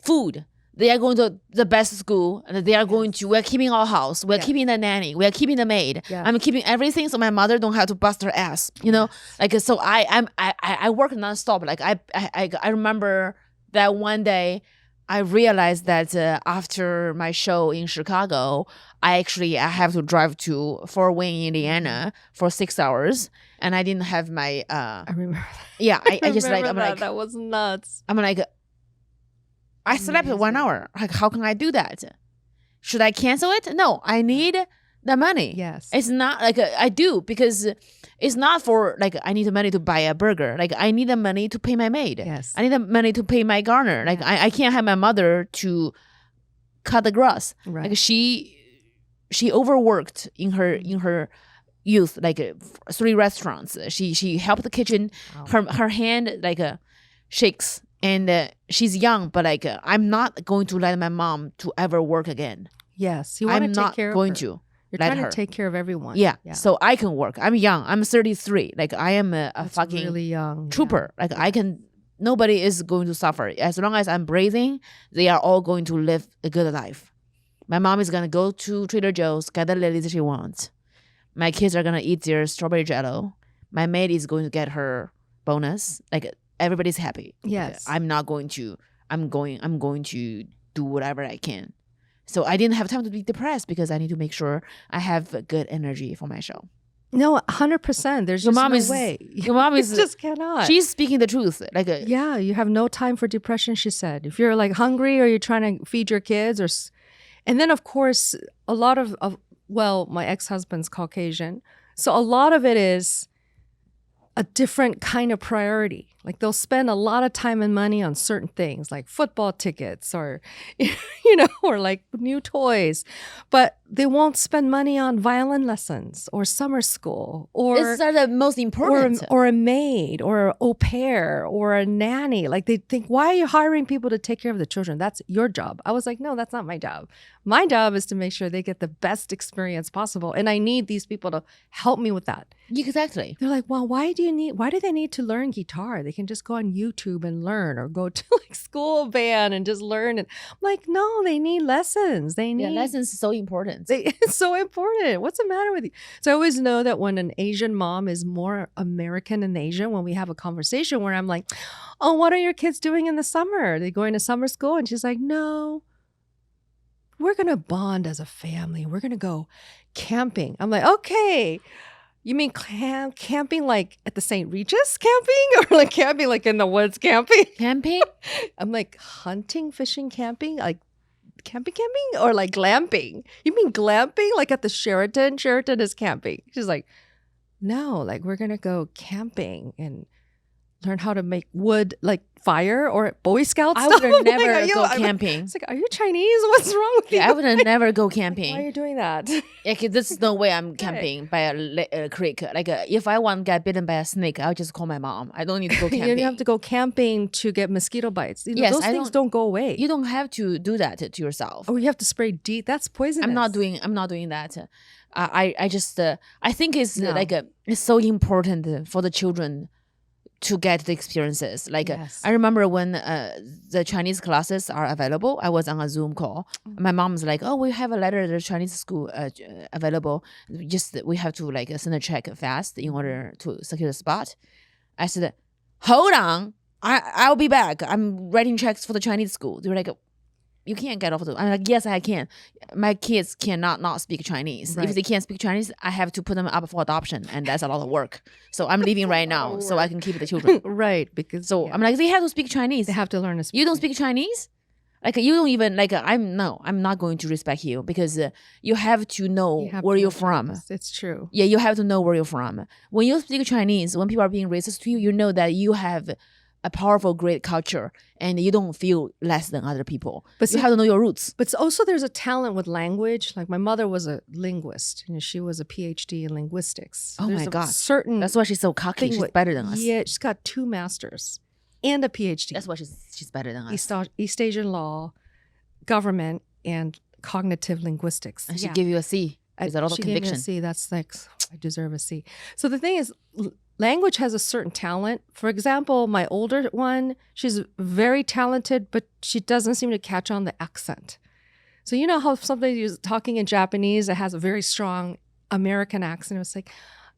food. They are going to the best school, and they are going to. We're keeping our house. We're keeping the nanny. We're keeping the maid. Yeah. I'm keeping everything, so my mother don't have to bust her ass. Like so. I work nonstop. Like I remember that one day, I realized that after my show in Chicago, I have to drive to Fort Wayne, Indiana, for 6 hours, and I didn't have my. I remember that. Yeah, I just like I'm like that was nuts. I'm like. I slept 1 hour. Like, how can I do that? Should I cancel it? No, I need the money. Yes. It's not like I do because it's not for like I need the money to buy a burger. Like I need the money to pay my maid. Yes. I need the money to pay my gardener. Like I can't have my mother to cut the grass. Right. Like she overworked in her youth, like 3 restaurants. She helped the kitchen. Wow. Her hand like shakes, and she's young, but like I'm not going to let my mom to ever work again. Yes. You want to I'm take not care of going her. to You're let trying her. to take care of everyone. Yeah. So I can work. I'm young. I'm 33. Like I am a That's fucking really young. trooper. Like I can. Nobody is going to suffer as long as I'm breathing. They are all going to live a good life. My mom is gonna go to Trader Joe's, get the lilies she wants. My kids are gonna eat their strawberry jello. My maid is going to get her bonus. Like everybody's happy. Yes. I'm not going to. I'm going to do whatever I can. So I didn't have time to be depressed because I need to make sure I have good energy for my show. No, 100%. There's Your just mom no is- way. Your mom is You just cannot. She's speaking the truth. Like Yeah, you have no time for depression, she said. If you're like hungry or you're trying to feed your kids and then of course a lot of well, my ex-husband's Caucasian. So a lot of it is a different kind of priority. Like they'll spend a lot of time and money on certain things like football tickets or or like new toys, but they won't spend money on violin lessons or summer school or these are the most important. or a maid or an au pair or a nanny. Like they think, why are you hiring people to take care of the children? That's your job. I was like, no, that's not my job. My job is to make sure they get the best experience possible. And I need these people to help me with that. Exactly. They're like, well, why do they need to learn guitar? They can just go on YouTube and learn or go to like school band and just learn. And I'm like, no, they need lessons. They need lessons is so important. it's so important. What's the matter with you? So I always know that when an Asian mom is more American than Asian, when we have a conversation where I'm like, oh, what are your kids doing in the summer? Are they going to summer school? And she's like, no, we're going to bond as a family. We're going to go camping. I'm like, okay. You mean camping like at the St. Regis camping or like camping like in the woods camping? Camping? I'm like hunting, fishing, camping, like camping or like glamping? You mean glamping like at the Sheraton? Sheraton is camping. She's like, no, like we're going to go camping and learn how to make wood like fire or Boy Scout I stuff. would never Like, go camping. It's like, are you Chinese? What's wrong with you? Yeah, I would never go Why are camping. you doing that? Like, there's no way I'm camping by a creek. Like, if I want to get bitten by a snake, I'll just call my mom. I don't need to go camping. You have to go camping to get mosquito bites. You know, Yes, those I things don't go away. You don't have to do that to yourself. Oh, you have to spray DEET. That's poisonous. I'm not doing that. I just I think it's No. it's so important for the children to get the experiences. Like Yes. I remember when the Chinese classes are available, I was on a Zoom call. My mom's like, "Oh, we have a letter to the Chinese school available. Just we have to like send a check fast in order to secure the spot." I said, "Hold on, I'll be back. I'm writing checks for the Chinese school." They're like, "You can't get off the." I'm like, "Yes, I can. My kids cannot not speak Chinese. Right. If they can't speak Chinese, I have to put them up for adoption, and that's a lot of work. So I'm leaving right now, so I can keep the children." Right, because So I'm like, they have to speak Chinese. they have to learn to speak. You don't speak Chinese? Like you don't even like. I'm not going to respect you because you have to know You have where to you're know from. Chinese. It's true. Yeah, you have to know where you're from. When you speak Chinese, when people are being racist to you, you know that you have a powerful, great culture, and you don't feel less than other people. But You see- have to know your roots. But also there's a talent with language. Like my mother was a linguist. She was a PhD in linguistics. Oh There's my a God. certain That's why she's so cocky. thing She's with- better than us. Yeah, she's got 2 masters and a PhD. That's why she's better than us. East Asian law, government, and cognitive linguistics. And she Yeah. give you a C. Is a lot of She gave me conviction. a C. That's like, I deserve a C. So the thing is, language has a certain talent. For example, my older one, she's very talented, but she doesn't seem to catch on the accent. So you know how somebody is talking in Japanese that has a very strong American accent. It's like,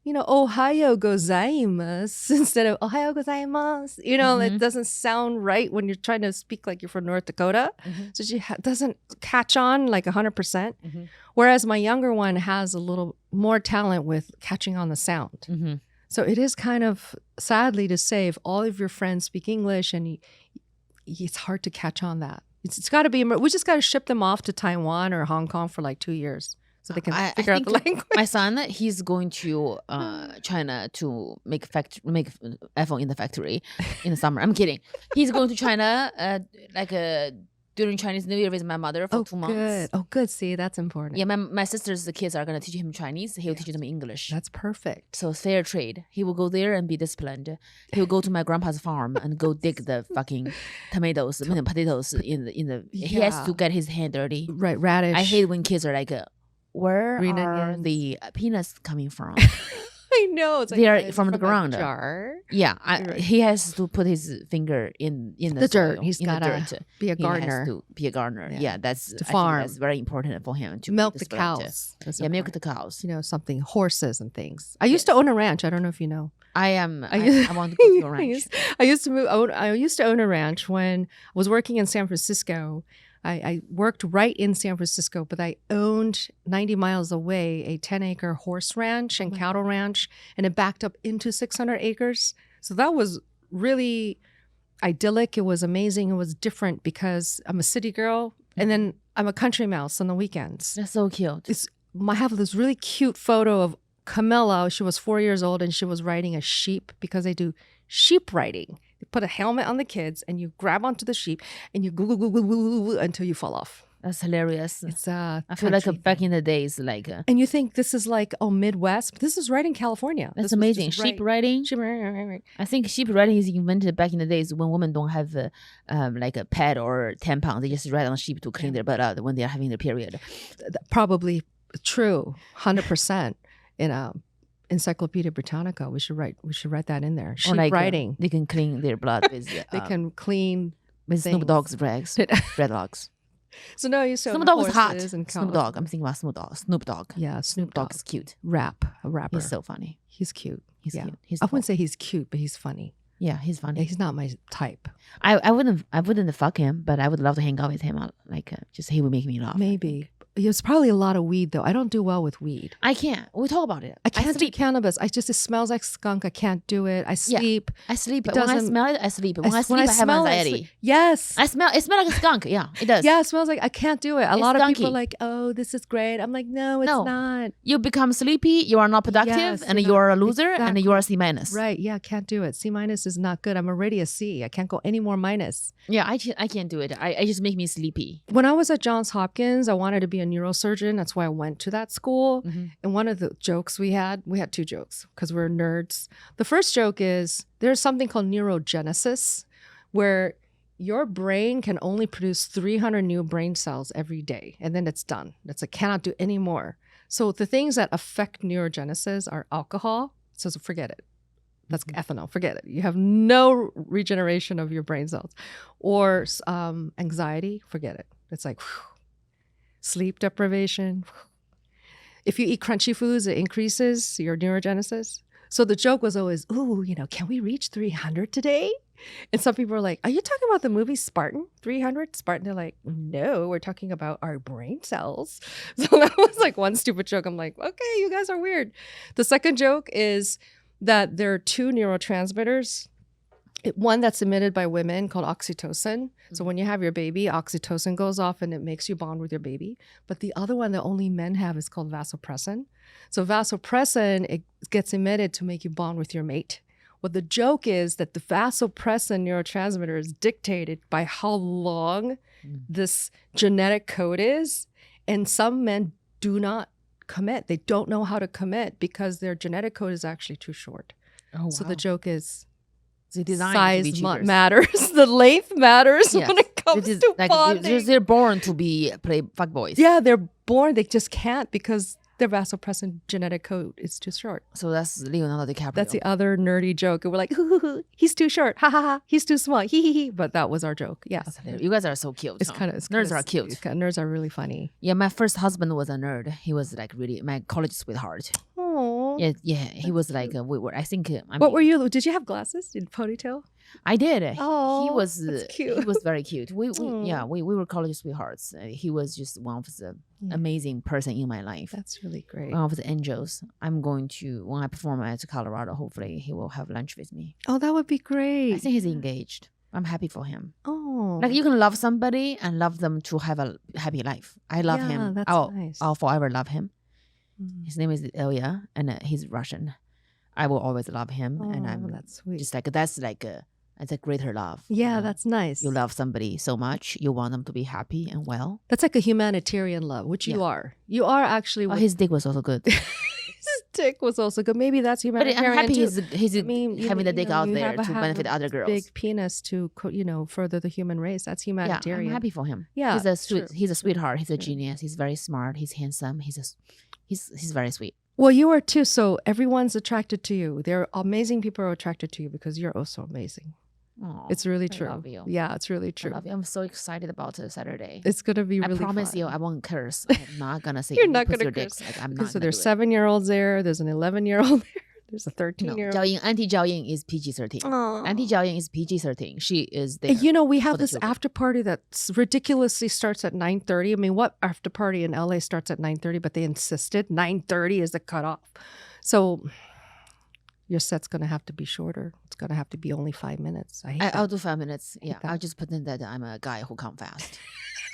Ohayo gozaimasu instead of Ohayo gozaimasu. It doesn't sound right when you're trying to speak like you're from North Dakota. Mhm. So she doesn't catch on like 100%. Mhm. Whereas my younger one has a little more talent with catching on the sound. Mm-hmm. So it is kind of sadly to say if all of your friends speak English and it's hard to catch on that. It's got to be, we just got to ship them off to Taiwan or Hong Kong for like 2 years so they can figure out the think language. My son, he's going to China to make iPhone in the factory in the summer. I'm kidding. He's going to China during Chinese New Year with my mother for 2 months. Good. Oh, good. See, that's important. Yeah, my sister's kids are going to teach him Chinese. He'll teach them English. That's perfect. So fair trade. He will go there and be disciplined. He will go to my grandpa's farm and go dig the fucking tomatoes, potatoes in the. He has to get his hand dirty. Right, radish. I hate when kids are like, where Green are onions. the peanuts coming from? I know. It's like, They are is it from the ground. A jar? Yeah, Right. he has to put his finger in The soil, dirt. He's in the gotta dirt. be a He gardener. has to be a gardener. Yeah. Yeah, that's To I think farm. that's very important for him to Milk be the disciplined. cows. That's Yeah, milk important. the cows. You know, something, horses and things. I used to own a ranch. I don't know if you know. I want to go to your ranch. I used to own a ranch when I was working in San Francisco. I worked right in San Francisco, but I owned 90 miles away a 10-acre horse ranch and cattle ranch, and it backed up into 600 acres. So that was really idyllic. It was amazing. It was different because I'm a city girl, and then I'm a country mouse on the weekends. That's so cute. I have this really cute photo of Camilla. She was 4 years old and she was riding a sheep because they do sheep riding. They put a helmet on the kids and you grab onto the sheep and you glue until you fall off. That's hilarious. It's I feel like country back thing. in the days, like And you think this is like, oh, Midwest, but this is right in California. that's This was amazing. just Sheep right- riding. Sheep, right. I think sheep riding is invented back in the days when women don't have like a pad or tampon. They just ride on sheep to clean their butt out when they're having their period. Probably true, 100%. In Encyclopedia Britannica, we should write that in there. Or Sheep like, riding. they can clean their blood with They can clean. with Snoop things. Dogg's rags, dreadlocks. So no, you saw Snoop Dogg is hot. horses and Snoop cows. Dogg. I'm thinking about Snoop Dogg. Yeah, Snoop Dogg. Dogg's cute. A rapper. He's so funny. He's cute. He's Yeah. cute. He's I wouldn't say he's cute, but he's funny. yeah, he's Yeah, funny. he's not my type. I wouldn't fuck him, but I would love to hang out with him. Like just he would make me laugh. Maybe. It's probably a lot of weed though. I don't do well with weed. I can't. We talk about it. I can't do sleep. cannabis. It smells like skunk. I can't do it. I Yeah. sleep. I sleep. It When I doesn't- smell it, I sleep. When I sleep, when I have smell it, anxiety. sleep. Yes. It smells like a skunk. Yeah, it does. Yeah, it smells like I can't do it. A It's lot of people skunky. are like, "Oh, this is great." I'm like, "No, it's No. not." You become sleepy. You are not productive, Yes, and you're you are a not- loser, and you are a C minus. Right? Yeah, can't do it. C minus is not good. I'm already a C. I can't go any more minus. Yeah, I can't do it. I just make me sleepy. When I was at Johns Hopkins, I wanted to be a neurosurgeon. That's why I went to that school. Mhm. And one of the jokes we had two jokes because we're nerds. The first joke is there's something called neurogenesis, where your brain can only produce 300 new brain cells every day, and then it's done. It's like cannot do any more. So the things that affect neurogenesis are alcohol. So forget it. That's ethanol. Forget it. You have no regeneration of your brain cells. Or anxiety. Forget it. It's like sleep deprivation. If you eat crunchy foods, it increases your neurogenesis. So the joke was always, ooh, can we reach 300 today? And some people are like, are you talking about the movie Spartan? 300 Spartan? They're like, no, we're talking about our brain cells. So that was like one stupid joke. I'm like, okay, you guys are weird. The second joke is that there are two neurotransmitters. One that's emitted by women called oxytocin. So when you have your baby, oxytocin goes off and it makes you bond with your baby. But the other one that only men have is called vasopressin. So vasopressin, it gets emitted to make you bond with your mate. Well, the joke is that the vasopressin neurotransmitter is dictated by how long this genetic code is. And some men do not commit. They don't know how to commit because their genetic code is actually too short. Oh, So the joke is they designed to be size cheaters. matters. The length matters Yes. when it comes to bonding. They're born to be play fuckboys. Yeah, they're born. They just can't because their vasopressin genetic code is too short. So that's Leonardo DiCaprio. That's the other nerdy joke. And we're like, hoo, hoo, hoo, he's too short. Ha ha ha. He's too small. Hee hee hee. But that was our joke. Yeah. You guys are so cute. It's huh? kind of nerds are cute. Nerds are really funny. Yeah, my first husband was a nerd. He was like really my college sweetheart. Oh. Yeah. He was like we were. I think. What were you? Did you have glasses? Did ponytail? I did. Oh, he was that's cute. He was very cute. We Aw. we were college sweethearts. He was just one of the amazing person in my life. That's really great. One of the angels. I'm going to when I perform at Colorado. Hopefully, he will have lunch with me. Oh, that would be great. I think he's engaged. I'm happy for him. Oh. Like you can love somebody and love them to have a happy life. I love Yeah, him. that's nice. I'll forever love him. Mm. His name is Ilya, and he's Russian. I will always love him, and Oh, I'm that's sweet. just like that's like It's a greater love. Yeah, that's nice. You love somebody so much, you want them to be happy and well. That's like a humanitarian love, which you are. You are actually. His dick was also good. His dick was also good. Maybe that's But humanitarian. I'm happy too. he's having the dick out there to benefit other girls. Big penis to further the human race. That's humanitarian. Yeah, I'm happy for him. Yeah, he's a sweetheart. He's a genius. He's very smart. He's handsome. He's very sweet. Well, you are too. So everyone's attracted to you. There are amazing people who are attracted to you because you're also amazing. Oh, it's really true. I love you. Yeah, it's really true. I love you. I'm so excited about Saturday. It's gonna be really. I promise fun. you, I won't curse. I'm not gonna say you're not gonna curse. Dicks. Like, I'm not. So there's 7-year-olds there. There's an 11-year-old there. There's a 13-year-old. Jiaoying, Auntie Jiaoying is PG-13. Auntie Jiaoying is PG-13. She is there. We have this after party that ridiculously starts at 9:30. I mean, what after party in LA starts at 9:30? But they insisted 9:30 is the cutoff. So your set's going to have to be shorter. It's going to have to be only 5 minutes. I'll do 5 minutes. Yeah, I'll just pretend that I'm a guy who comes fast.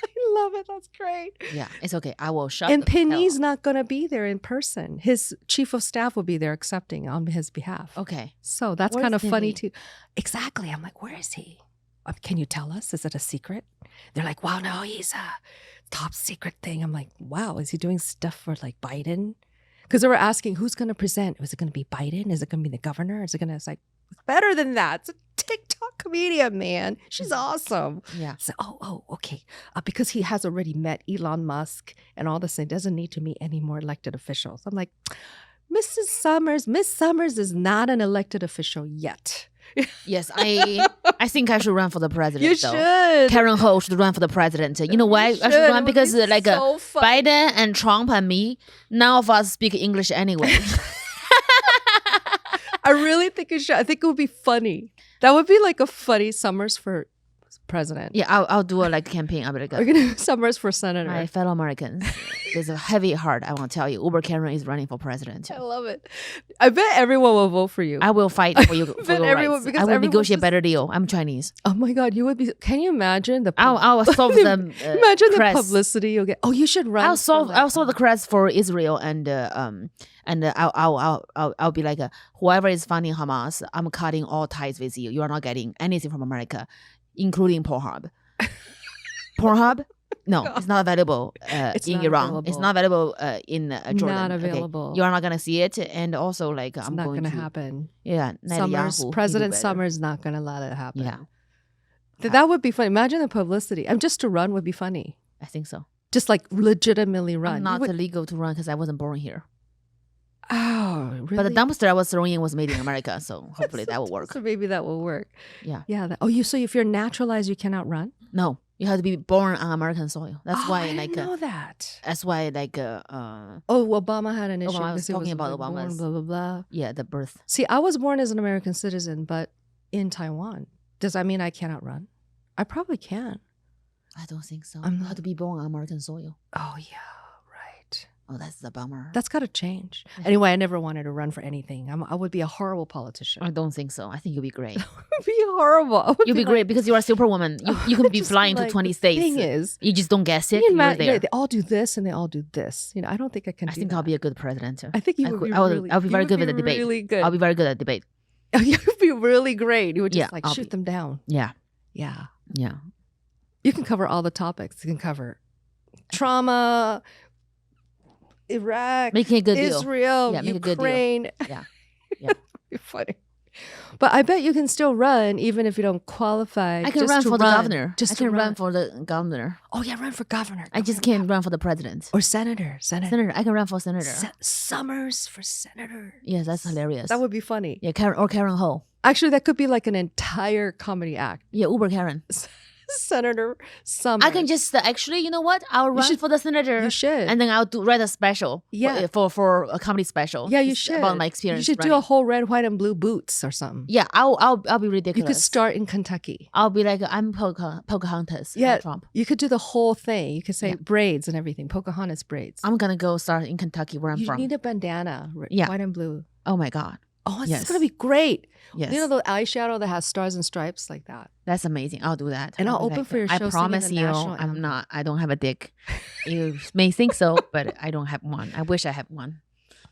I love it. That's great. Yeah, it's okay. I will shut And Penny's not going to be there in person. His chief of staff will be there accepting on his behalf. Okay. So that's kind of funny too. Exactly. I'm like, where is he? Can you tell us? Is it a secret? They're like, wow, no, he's a top secret thing. I'm like, wow, is he doing stuff for like Biden? Because they were asking, who's going to present? Was it going to be Biden? Is it going to be the governor? Is it going to, it's like, it's better than that. It's a TikTok comedian, man. She's awesome. Yeah. So, okay. Because he has already met Elon Musk and all this, and doesn't need to meet any more elected officials. I'm like, Miss Summers is not an elected official yet. Yes, I think I should run for the president. You should. Karen Ho should run for the president. You know why I should run? Because so Biden and Trump and me, none of us speak English anyway. I really think you should. I think it would be funny. That would be like a funny Summers for president. Yeah, I'll do a campaign. I'll be like, we're gonna do Summers for senator. My fellow Americans, there's a heavy heart. I want to tell you, Uber Karen is running for president. I love it. I bet everyone will vote for you. I will fight for you. For your rights. I will negotiate better deal. I'm Chinese. Oh my God, you would be. Can you imagine the? I'll solve the. Imagine the publicity you'll get. Oh, you should run. I'll solve the crest for Israel and I'll be like, whoever is funding Hamas, I'm cutting all ties with you. You are not getting anything from America, including Pornhub. Pornhub? No, it's not available in Iran. Available. It's not available in Jordan. Not available. Okay. You are not gonna see it, and also it's not going to happen. Yeah, President Summers not going to let it happen. Yeah, that would be funny. Imagine the publicity. Just to run would be funny. I think so. Just like legitimately run. I'm not illegal to run because I wasn't born here. Oh, really? But the dumpster I was throwing in was made in America, so hopefully that will work. So maybe that will work. Yeah. Yeah. So if you're naturalized, you cannot run? No, you have to be born on American soil. That's why, I didn't know that. That's why, Obama had an issue. Obama was talking about Obama's blah blah blah. Yeah, the birth. See, I was born as an American citizen, but in Taiwan. Does that mean I cannot run? I probably can. I don't think so. You have to be born on American soil. Oh yeah. Oh, that's a bummer. That's got to change. Anyway, I never wanted to run for anything. I would be a horrible politician. I don't think so. I think you'll be great. I'd be horrible. You'll be great because you are a superwoman. You can be flying to 20 states. The thing is, you just don't get sick. You're there. They all do this and they all do this. I don't think I can. I think I'll be a good president. I think you would be I'll be very good at the debate. Really good. I'll be very good at debate. You'd be really great. You would just shoot them down. Yeah. Yeah. Yeah. You can cover all the topics. You can cover trauma, Iraq, making a good Israel, deal. Ukraine. Yeah. You're funny. But I bet you can still run even if you don't qualify. I can run for the governor. I can run for the governor. Oh yeah, run for governor. I just can't run for the president. Or senator. Senator. I can run for senator. Summers for senator. Yes, that's hilarious. That would be funny. Yeah, Karen Ho. Actually, that could be like an entire comedy act. Yeah, Uber Karen. Senator Summers. I can just actually, you know what? I'll run for the senator. You should, and then I'll write a special. Yeah, for a comedy special. Yeah, you should about my experience. You should do a whole red, white, and blue boots or something. Yeah, I'll be ridiculous. You could start in Kentucky. I'll be like I'm Pocahontas. Yeah, Trump. You could do the whole thing. You could say braids and everything. Pocahontas braids. I'm gonna go start in Kentucky where I'm from. You need a bandana. White and blue. Oh my God. Oh, it's gonna be great. Yes. You know the eyeshadow that has stars and stripes like that. That's amazing. I'll do that. And I'll open for your show. I promise you, I don't have a dick. You may think so, but I don't have one. I wish I had one.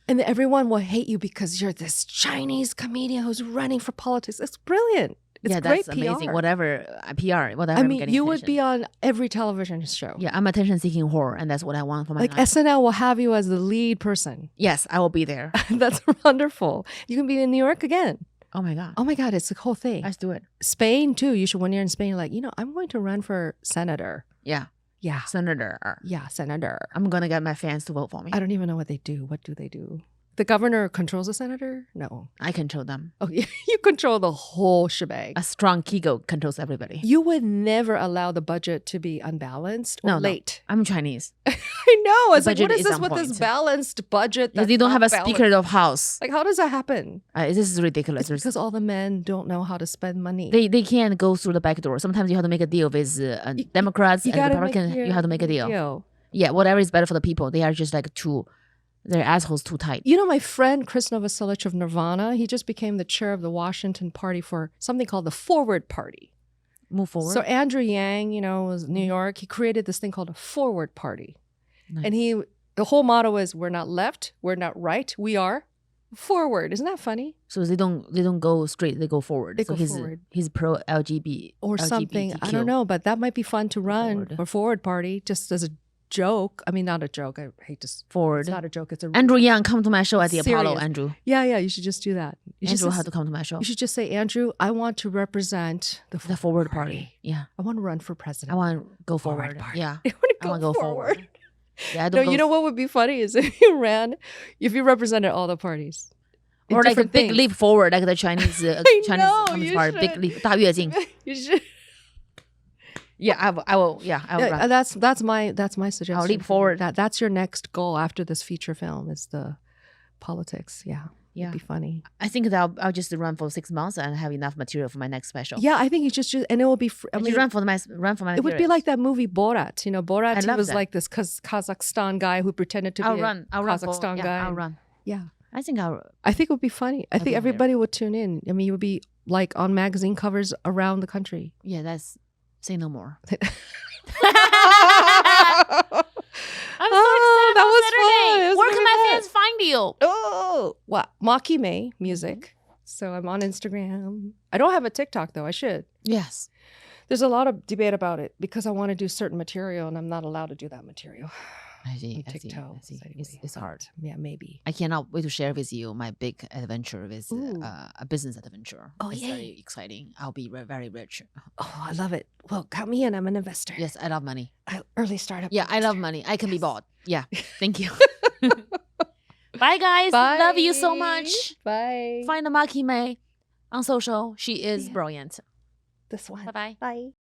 And everyone will hate you because you're this Chinese comedian who's running for politics. It's brilliant. It's that's great amazing. PR. Whatever PR, whatever. I I'm mean, getting you would attention. be on every television show. Yeah, I'm attention-seeking whore, and that's what I want for my Like life. SNL will have you as the lead person. Yes, I will be there. That's wonderful. You can be in New York again. Oh my god, Oh my God, it's the whole thing. let's do it. Spain too. You should, when you're in Spain, you're like, I'm going to run for senator. Yeah, Yeah. Senator. Yeah, senator. I'm gonna get my fans to vote for me. I don't even know what they do. What do they do? The governor controls the senator? No. I control them. Oh, you control the whole shebang. A strong ego controls everybody. You would never allow the budget to be unbalanced or No. late. I'm Chinese. I know. It's like, budget what is is this on with this point. balanced budget? They that's don't have not a Speaker balanced? of House. Like, how does that happen? This is ridiculous. It's because all the men don't know how to spend money. They can't go through the back door. Sometimes you have to make a deal with Democrats and gotta Republicans. You have to make a deal. deal. Yeah, whatever is better for the people. They are just like they're assholes too tight. My friend Chris Novoselic of Nirvana, he just became the chair of the Washington party for something called the Forward Party. Move forward. So Andrew Yang, was New York. He created this thing called a Forward Party. Nice. And the whole motto is, we're not left, we're not right, we are forward. Isn't that funny? So they don't go straight. They go forward. They so go forward. He's pro LGBT Or something. I don't know, but that might be fun to run Forward. for Forward Party just as a joke. I mean, not a joke. I hate to. Forward. It's not a joke. It's a. Andrew Yang, come to my show at the Apollo. Serious. Andrew. Yeah, you should just do that. You should Andrew just- had to come to my show. You should just say, Andrew, I want to represent the Forward Party. Yeah. I want to run for president. I want to go Forward forward. Party. Yeah. I want to I want to go forward. Yeah. I No, don't go you know what would be funny is if you represented all the parties. In or like a different big things. leap forward, like the Chinese know, Communist you Party. Big should. leap, 大跃进. You should. Yeah, I will. Yeah, I will. Yeah, run. that's my suggestion. I'll leap forward. That's your next goal after this feature film is the politics. Yeah. Yeah. It'd be funny. I think that I'll just run for 6 months and have enough material for my next special. Yeah, I think you just and it will be. I I mean, run for my it would be like that movie Borat. Borat. He love was that. like this Kazakhstan guy who pretended to I'll be run. a I'll run for, Kazakhstan yeah, guy. I'll run. Yeah, I think I'll. I think it would be funny. I That'd think be everybody would tune in. I mean, you would be like on magazine covers around the country. Yeah, that's say no more. I'm so Oh, excited that about was Saturday. fun. It was Where can really my fun. fans find you? Oh, what? Maki Mae music. So I'm on Instagram. I don't have a TikTok though. I should. Yes. There's a lot of debate about it because I want to do certain material and I'm not allowed to do that material. I see. on I see. TikTok. I see. So It's anyway, hard. but Yeah, maybe. I cannot wait to share with you my big adventure with Ooh. a business adventure. Oh, it's yay. very exciting. I'll be very rich. Oh, I love it. Well, count me in. I'm an investor. Yes, I love money. Early startup. Yeah, I love investor. money. I can be Yes. bought. Yeah. Thank you. Bye, guys. Bye. Love you so much. Bye. Find Maki Mae on social. She is Yeah. brilliant. This one. Bye-bye. Bye.